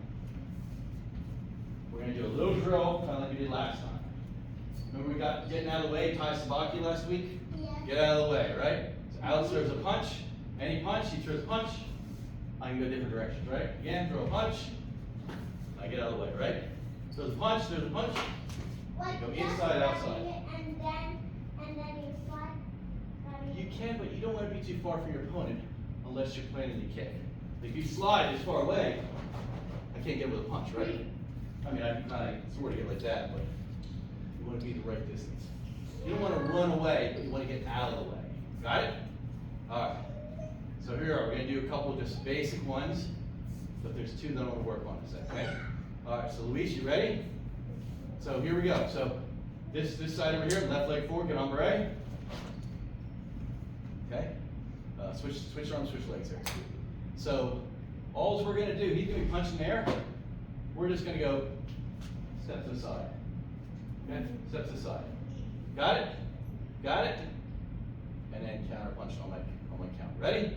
We're gonna do a little drill, kind of like we did last time. Remember we got getting out of the way, Tai Sabaki last week? Yeah. Get out of the way, right? So Alex throws a punch, any punch, he throws a punch. I can go different directions, right? Again, throw a punch. I get out of the way, right? Throws a punch, throws a punch. Like Go just inside, outside. And then you slide. You can, but you don't want to be too far from your opponent unless you're planning to kick. If you slide this far away, I can't get with a punch, right? I mean, I can kind of sort of get like that, but you want to be the right distance. You don't want to run away, but you want to get out of the way. Got it? All right. So here we are. We're going to do a couple of just basic ones, but there's two that I want to work on in a second, okay? All right, so Luis, you ready? So here we go. So this side over here, left leg forward, get on beret. Okay? Switch arms, switch legs here. So all we're going to do, he's going to be punching there. We're just going to go step to the side. Okay? Step to the side. Got it? Got it? And then counter punch on my count. Ready?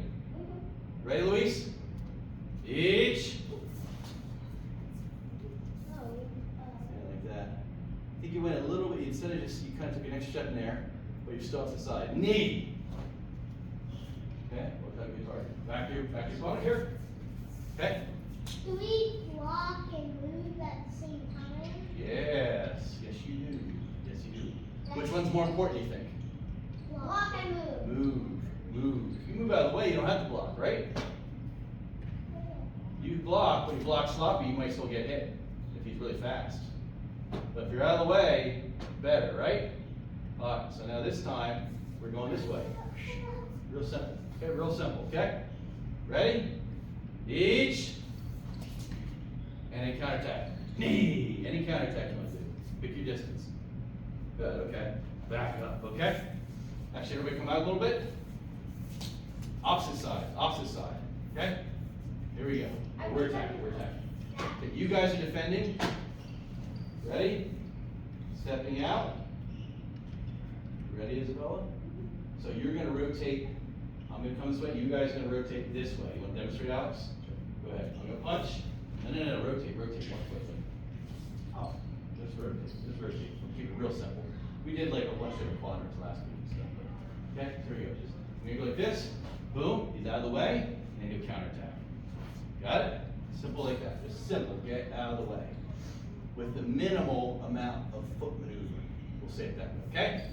Ready, Luis? Each. Yeah, like that. I think you went a little bit, instead of just, you kind of took an extra step in there, but you're still to the side. Knee. Okay, what type of guitar? Back to your opponent here. Okay? Do we block and move at the same time? Yes, yes you do. Yes you do. Which one's more important, do you think? Block and move. Move. If you move out of the way, you don't have to block, right? You block, but you block sloppy, you might still get hit if he's really fast. But if you're out of the way, better, right? All right, so now this time, we're going this way. Real simple. Okay, real simple, okay? Ready? Each. And then counterattack. Knee. Any counterattack you want to do. Pick your distance. Good, okay. Back up, okay? Actually, everybody come out a little bit. Opposite side, okay? Here we go. We're attacking. Okay, you guys are defending. Ready? Stepping out. Ready, Isabella? So you're gonna rotate. I'm gonna come this way, you guys are gonna rotate this way. You wanna demonstrate, Alex? Go ahead. I'm gonna punch. No, rotate one foot. Oh, just rotate. We'll keep it real simple. We did like a bunch of quadrants last week and stuff, but, okay, here we go. Just, we're gonna go like this, boom, he's out of the way, and then you counterattack. Got it? Simple like that, just simple, get out of the way. with the minimal amount of foot maneuvering. We'll say it that way, okay?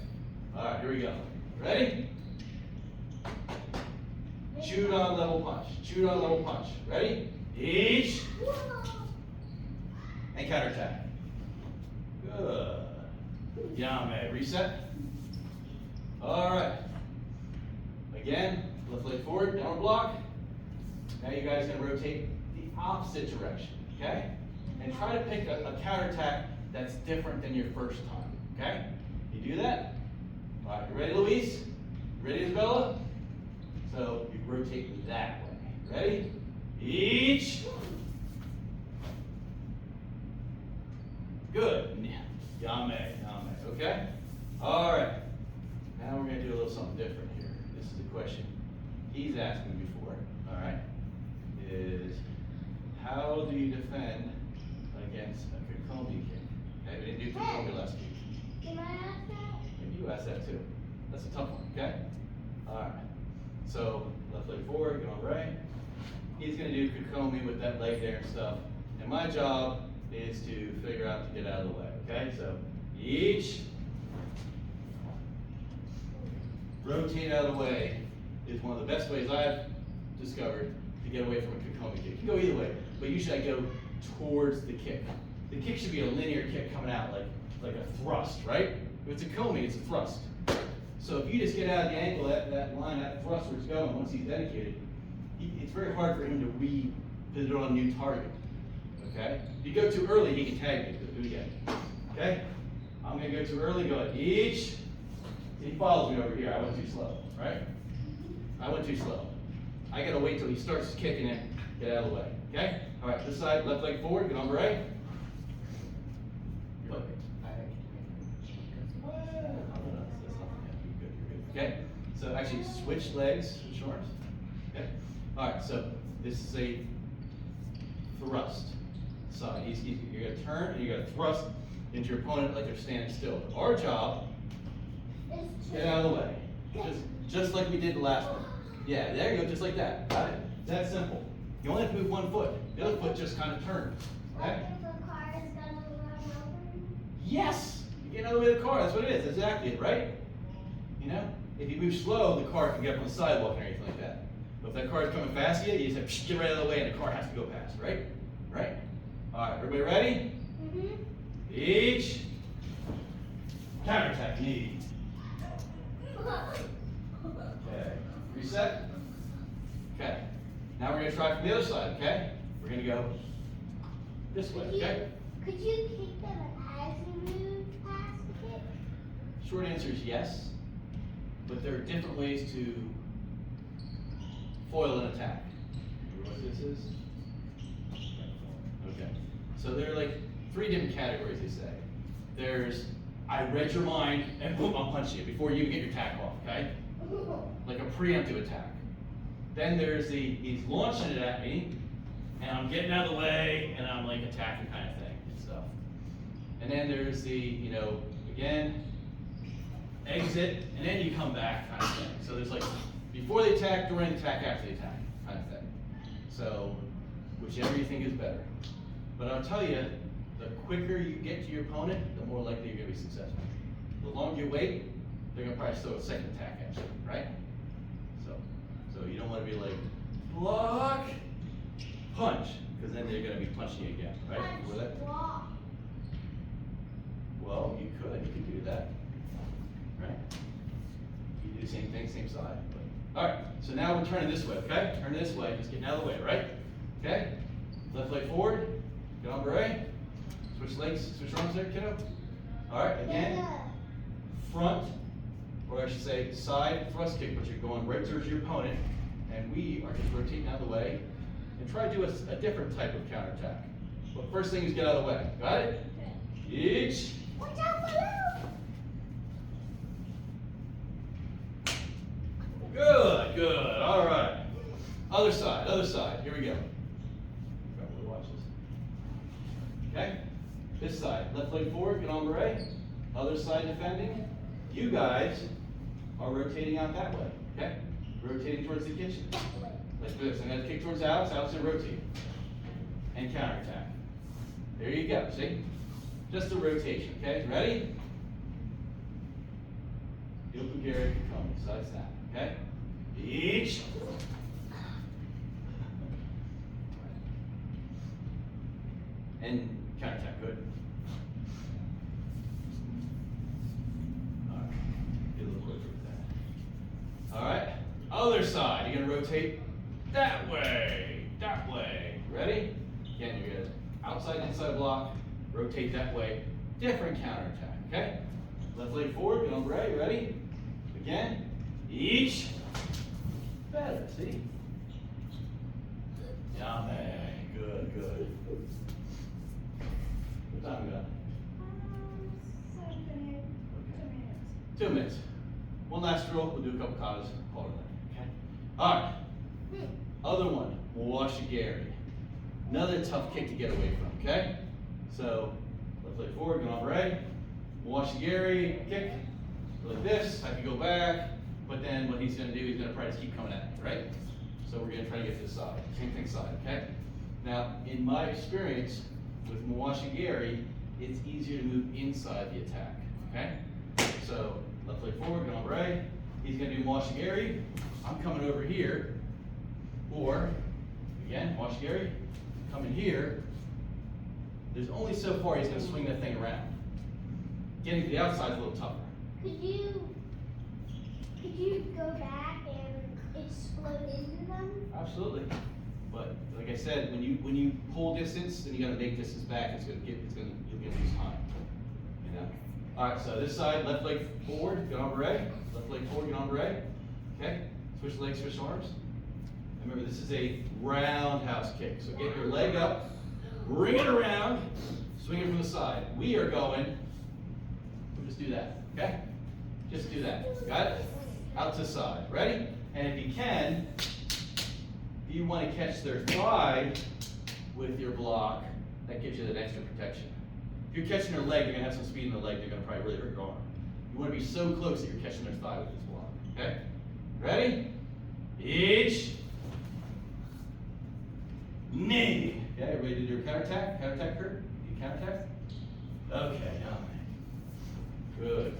All right, here we go. Ready? Chewed on level punch. Chewed on level punch. Ready? Each. And counterattack. Good. Yame. Reset. All right. Again, left leg forward, downward block. Now you guys are going to rotate the opposite direction, okay? And try to pick a counterattack that's different than your first time, okay? You do that? All right, you ready, Luis? You ready, Isabella? So you rotate that way. Ready? Each. Good. Yame, okay? All right. Now we're going to do a little something different here. This is the question he's asked me before, all right? Is how do you defend against a Kokomi kick? Okay, we didn't do Kokomi last week. Can I ask that? Maybe you asked that too. That's a tough one, okay? All right. So left leg forward, go on right. He's going to do Kokomi with that leg there and stuff. And my job is to figure out to get out of the way, okay? So each. Rotate out of the way is one of the best ways I've discovered to get away from a Kokomi kick. You can go either way, but usually I go towards the kick. The kick should be a linear kick coming out, like a thrust, right? If it's a Komi, it's a thrust. So if you just get out of the ankle, that line, that thrust where it's going, once he's dedicated, it's very hard for him to put it on a new target, okay? If you go too early, he can tag you. Do it again, okay? I'm gonna go too early, go at each. He follows me over here. I went too slow, right? I went too slow. I gotta wait till he starts kicking it, get out of the way, okay? All right, this side, left leg forward, get on right. Good. Okay, so actually switch legs, switch arms. Okay, all right, so this is a thrust side. You're gonna turn and you're gonna thrust into your opponent like they're standing still. Our job, get out of the way. Just like we did the last one. Yeah, there you go, just like that. Got it? That simple. You only have to move one foot. The other foot just kind of turns. Okay? What if the car is gonna run over? Yes! You get out of the way of the car, that's what it is. That's exactly it, right? You know? If you move slow, the car can get up on the sidewalk and anything like that. But if that car is coming fast to you, you just have to get right out of the way and the car has to go past, right? Right? Alright, everybody ready? Mm-hmm. Each. Counterattack knee. Okay. Reset. Okay. Now we're going to try from the other side, okay? We're going to go this way, okay? Could you kick them as you move past the kick? Short answer is yes, but there are different ways to foil an attack. Remember what this is? Okay. So there are like 3 different categories, they say. There's, I read your mind, and boom, I'm punching you before you even get your attack off, okay? Like a preemptive attack. Then there's the, he's launching it at me, and I'm getting out of the way, and I'm like attacking kind of thing and stuff. And then there's the, you know, again, exit, and then you come back kind of thing. So there's like, before the attack, during the attack, after the attack kind of thing. So, whichever you think is better. But I'll tell you, the quicker you get to your opponent, the more likely you're gonna be successful. The longer you wait, they're gonna probably throw a second attack at you, right? So you don't wanna be like, block, punch, because then they're gonna be punching you again, right? Before that. Block. Well, you could do that, right? You do the same thing, same side. But. All right, so now we're turning this way, okay? Turn this way, just getting out of the way, right? Okay? Left leg forward, get on beret. Switch legs, switch arms there, kiddo. All right, again, front, or I should say side thrust kick, but you're going right towards your opponent, and we are just rotating out of the way, and try to do a different type of counterattack. But first thing is get out of the way, got it? Each. Watch out below! Good, good, all right. Other side, here we go. Probably watch this. Okay? This side, left leg forward, get on beret. Other side defending. You guys are rotating out that way, okay? Rotating towards the kitchen. Like this. I'm gonna kick towards Alex, Alex gonna rotate. And counterattack. There you go, see? Just a rotation, okay? Ready? Yoku Gary, come, side snap, okay? Each. And counter attack, good. All right, get a little quicker with that. All right, other side, you're gonna rotate that way. Ready? Again, you're gonna outside, inside block, rotate that way, different counter attack, okay? Left leg forward, good hombre, ready? Again, each. Better, see? Yame, good. What time we got? 7 minutes. 2 minutes. One last drill, we'll do a couple katas, call it a night, okay? All right, other one, Muwashigiri. Another tough kick to get away from, okay? So, left leg forward, good hombre. Muwashigiri, kick, like this, I can go back, but then what he's gonna do, he's gonna probably just keep coming at me, right? So we're gonna try to get to the side, same thing side, okay? Now, in my experience with Muwashigiri, it's easier to move inside the attack, okay? So, left leg forward, good hombre. He's gonna do Muwashigiri, I'm coming over here, or, again, Muwashigiri, coming here. There's only so far he's gonna swing that thing around. Getting to the outside is a little tougher. Could you go back and explode into them? Absolutely. But like I said, when you pull distance, then you gotta make distance back. You'll get lose time. You know? Alright, so this side, left leg forward, good hombre. Left leg forward, good hombre. Okay? Switch legs, switch arms. And remember, this is a roundhouse kick. So get your leg up, bring it around, swing it from the side. We are going, just do that, okay? Just do that, got it? Out to side, ready? And if you can, if you want to catch their thigh with your block, that gives you that extra protection. If you're catching their leg, you're gonna have some speed in the leg, they're gonna probably really hurt your arm. You wanna be so close that you're catching their thigh with this block, okay? Ready? Each. Knee. Okay, everybody did your counterattack? Counterattack, Kurt? You counterattack? Okay, now. Good.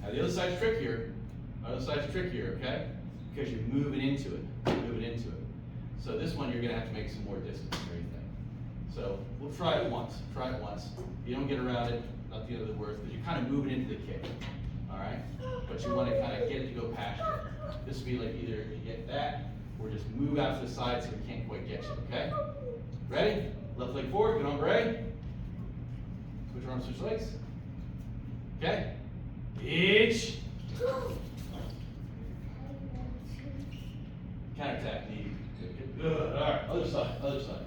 Now the other side's trickier. Okay? Because you're moving into it. So this one you're gonna have to make some more distance and everything. So we'll try it once. If you don't get around it, not the end of the words, but you're kind of moving into the kick. Alright? But you want to kind of get it to go past you. This would be like either you get that, or just move out to the side so it can't quite get you, okay? Ready? Left leg forward, good hombre. Switch arms, switch legs. Okay? Each. Counterattack, knee. Good. Alright, other side.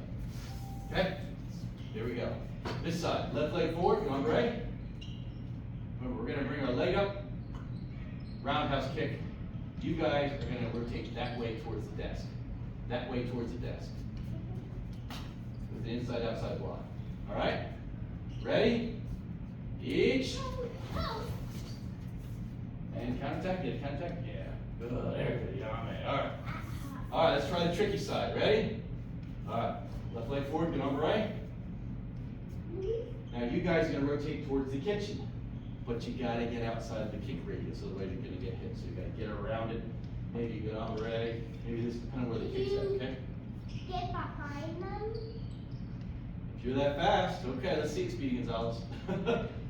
Okay? Here we go. This side, left leg forward, good hombre. Remember, we're gonna bring our leg up. Roundhouse kick. You guys are gonna rotate that way towards the desk. With the inside outside block. Alright? Ready? Each. And counterattack, yeah. Good, everybody, yame. Alright, let's try the tricky side. Ready? Alright, left leg forward, good hombre. Now you guys are gonna rotate towards the kitchen, but you gotta get outside the kick radius, otherwise you're gonna get hit. So you gotta get around it. Maybe you go hombre. Maybe this is kind of where the kick's at, okay? Get behind them. If you're that fast, okay, let's see, Speedy Gonzalez.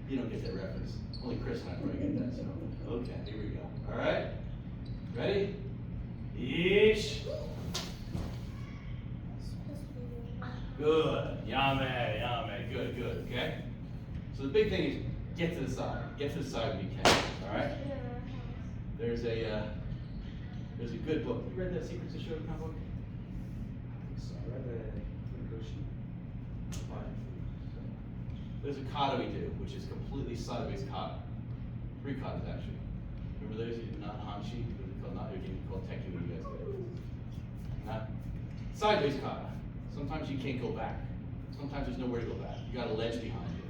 You don't get that reference. Only Chris and I probably get that, so. Okay, here we go. Alright? Ready? Each. Good. Yame. Good. Okay? So the big thing is get to the side. Get to the side when you can. Alright? There's a good book. You read that Secrets of Shotokan book? So I read the Goshi. There's a kata we do, which is completely sideways kata. 3 katas actually. Remember those? Not hanshi, what is it called? Not again, called teki when you guys did it. Not sideways kata. Sometimes you can't go back. Sometimes there's nowhere to go back. You got a ledge behind you.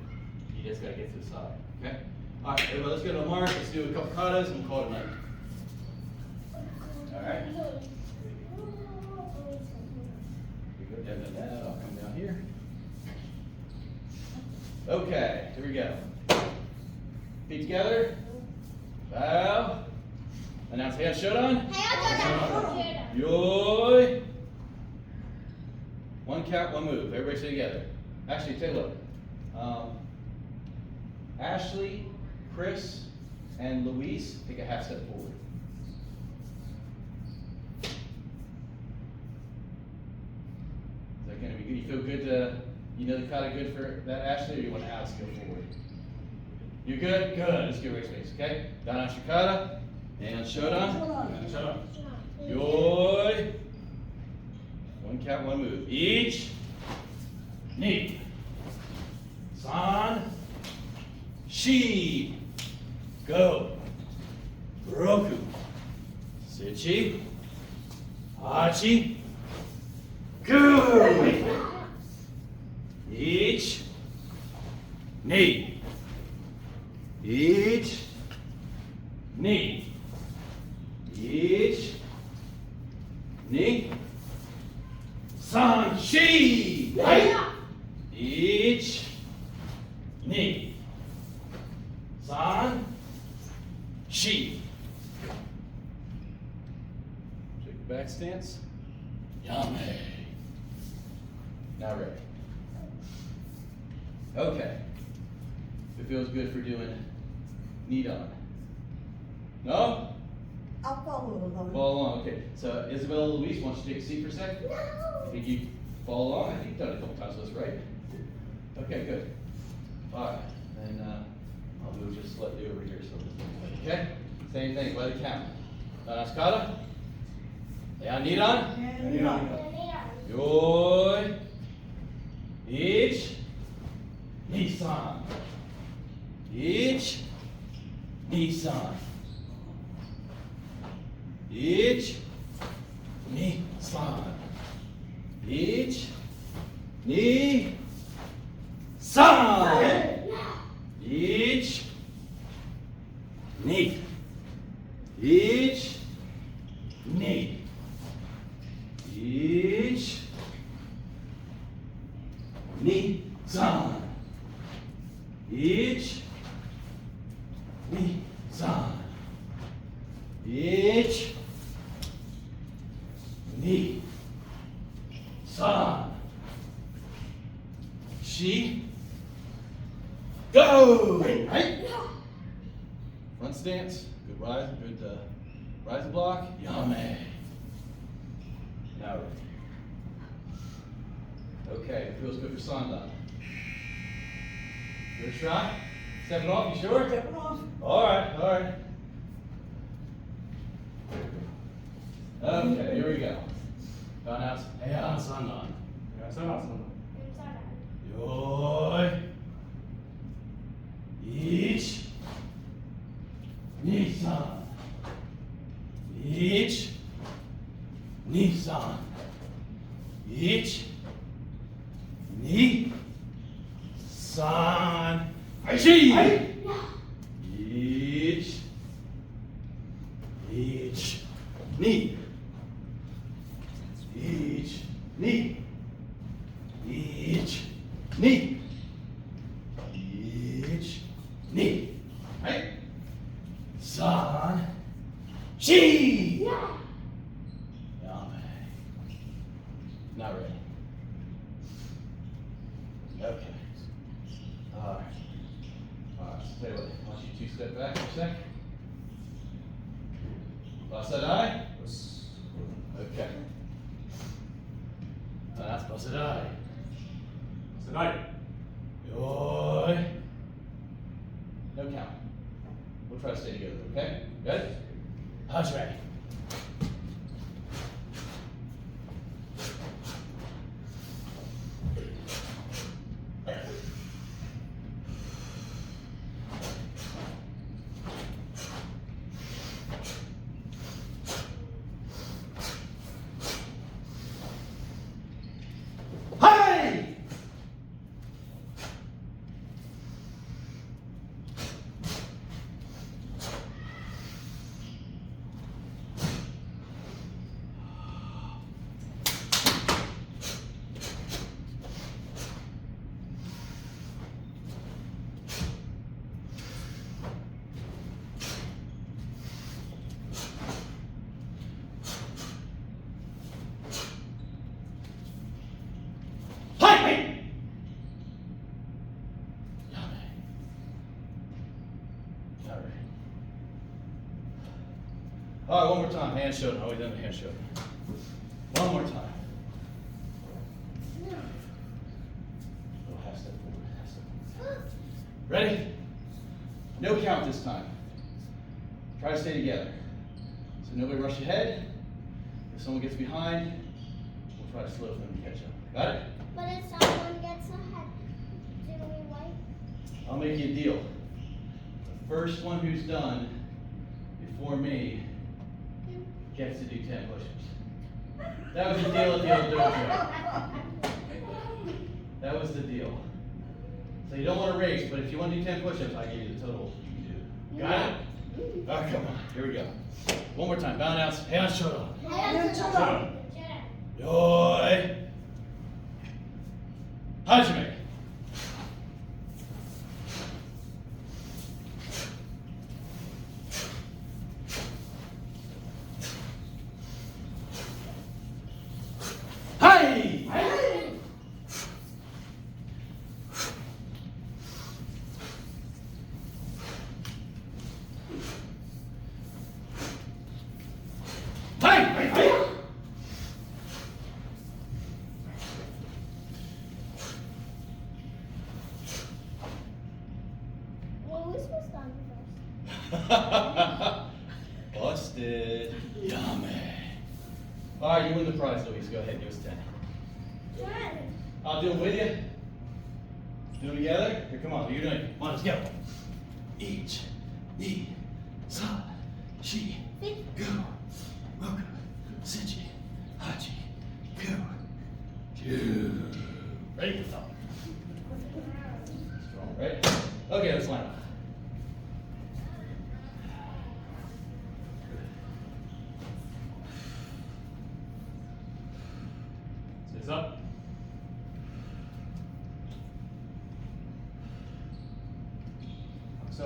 You just gotta get to the side. Okay? Alright, everybody, let's get on a mark. Let's do a couple katas and we'll call it a night. Alright. We go down to that. I'll come down here. Okay, here we go. Feet together. Bow. Announce hand Shotokan. Yoi. One count, one move. Everybody stay together. Actually, take a look. Ashley, Chris, and Luis take a half step forward. Is that going to be good? You feel good you know the kata good for that, Ashley, or you want Alex to go forward? You good? Good. Let's get right space, okay? Down on Shikata. And Shotokan. Yoi. One count, one move. Each. Knee. San. Shi. Go. Roku. Sichi. Hachi. Good. Each. Knee. Each. Knee. Each. Knee. San. Shi. Each. Knee. San. Shi. Take the back stance. Yame. Now ready. Okay. It feels good for doing knee on. No? I'll follow along. Follow along, okay. So Isabella Luis, why don't you take a seat for a second? No. I think you follow along. I think you've done it a couple times with us, right? Okay, good. All right, then I'll move just slightly over here. So, okay? Same thing, by the count. Naskata. Down, knee on. And you're not. Yoi. Each. Nissan. Each. Nissan. Each. Nissan. Each. Nissan. Each. Knee. Each. Knee. Each. Knee. San. Each. Knee. San. Each. Knee. San. She. Go! Right? Front stance. Good rise. Good rise and block. Yame. Now ready. Okay, it feels good for Sandan. Give it a shot. Stepping off, you sure? Stepping off. All right, all right. Okay, here we go. Down out. Hey, on Sandan. Yoi. Each. Nissan. Each. Nissan. Each. Ni. San. Aishi. Each. Each. Ni. Each. Ni. Each. Ni. Each. Ni. Right. San. Shi. Yame. Not ready. Okay. Alright. Alright, so tell you what, why don't you two step back for a sec? Basadai. Okay. That's Basadai. Yoi. No count. We'll try to stay together, okay? Good? Hajime. Hey! All right, one more time. Hand shot. Oh, we done the hand shot. One more time. Oh, half step forward. Half step forward. Ready? No count this time. Try to stay together. So nobody rush ahead. If someone gets behind, we'll try to slow for them to catch up. Got it? But if someone gets ahead, do we wait? I'll make you a deal. The first one who's done before me gets to do 10 push-ups. That was the deal at the old dojo. That was the deal. So you don't want to race, but if you want to do 10 push-ups, I give you the total you can do. Got it? All right, come on. Here we go. One more time. Bound out. Hand shoulder. Yoi. Hajime. Hi! Well, we supposed to done first. Busted. Yummy. All right, you win the prize, Louise. Go ahead, give us 10. I'll do them with you. Do them together? Here, come on. You're doing it. Come on, let's go. Each, ni, sa, shi, go. Roku, senchi, hachi, go. Two. Ready for thumb. Strong, right? Okay, let's line up. Sit up. So.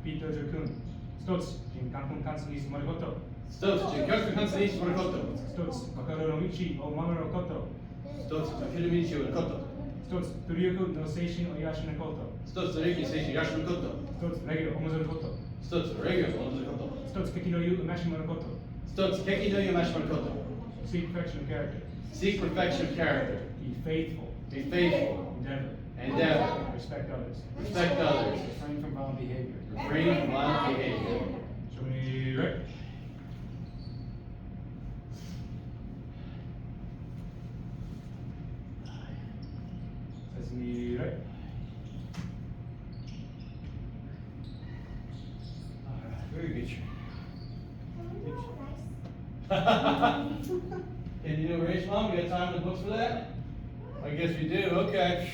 Pitojo-kun. 一つ、人間の関数に守ること。一つ、準教育関数に守ること。一つ、心の道を守ること。一つ、かける道を得ること。一つ、努力の精神を養うこと。一つ、礼儀精神を養うこと。一つ、礼儀を守ること。一つ、礼儀を守ること。一つ、敵の言うなし守ること。一つ、敵の言うなし守ること。Seek perfection of character. Seek perfection of character. Be faithful. Be faithful. Endeavor. Endeavor. Respect others. Respect others. Refrain from violent behavior. Refrain from violent behavior. Show me right. Says me right. All right, very good. Can you do a race, Mom? We got time in the books for that? I guess we do. Okay.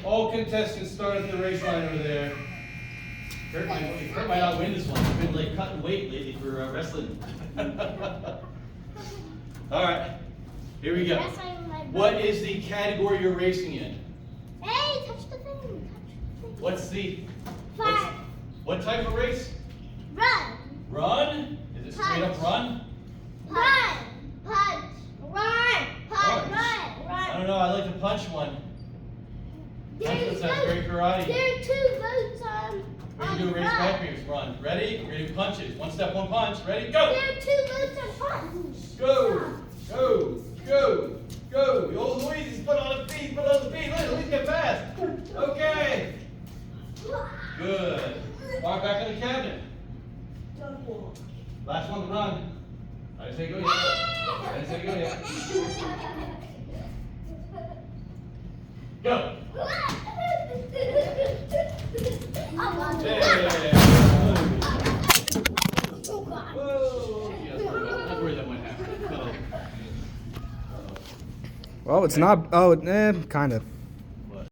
All contestants start at the race line over there. Kurt might not win this one. He's been like cutting weight lately for wrestling. All right. Here we go. Yes, I'm like. What is the category you're racing in? Hey, touch the thing. Touch the thing. What's the? Fire. What type of race? Run. Run? Is it straight up run? Run. Punch. Run. Punch. Punch. Run. I Run. don't know. I like to punch one. There's That's great karate. There are two votes on. We're gonna do a race back here. Run. Ready? We're gonna do punches. One step, one punch. Ready? Go! There are two votes on punch. Go! Go! Go! Go! Oh, Louise, put on the feet, put on the feet. Look, Louise, get fast. Okay. Good. Walk back in the cabinet. Last one to run. I didn't say go yet. I didn't say go yet. Go! Yeah. Whoa. Yes, I was worried that might happen. Well, it's not. Oh, kind of.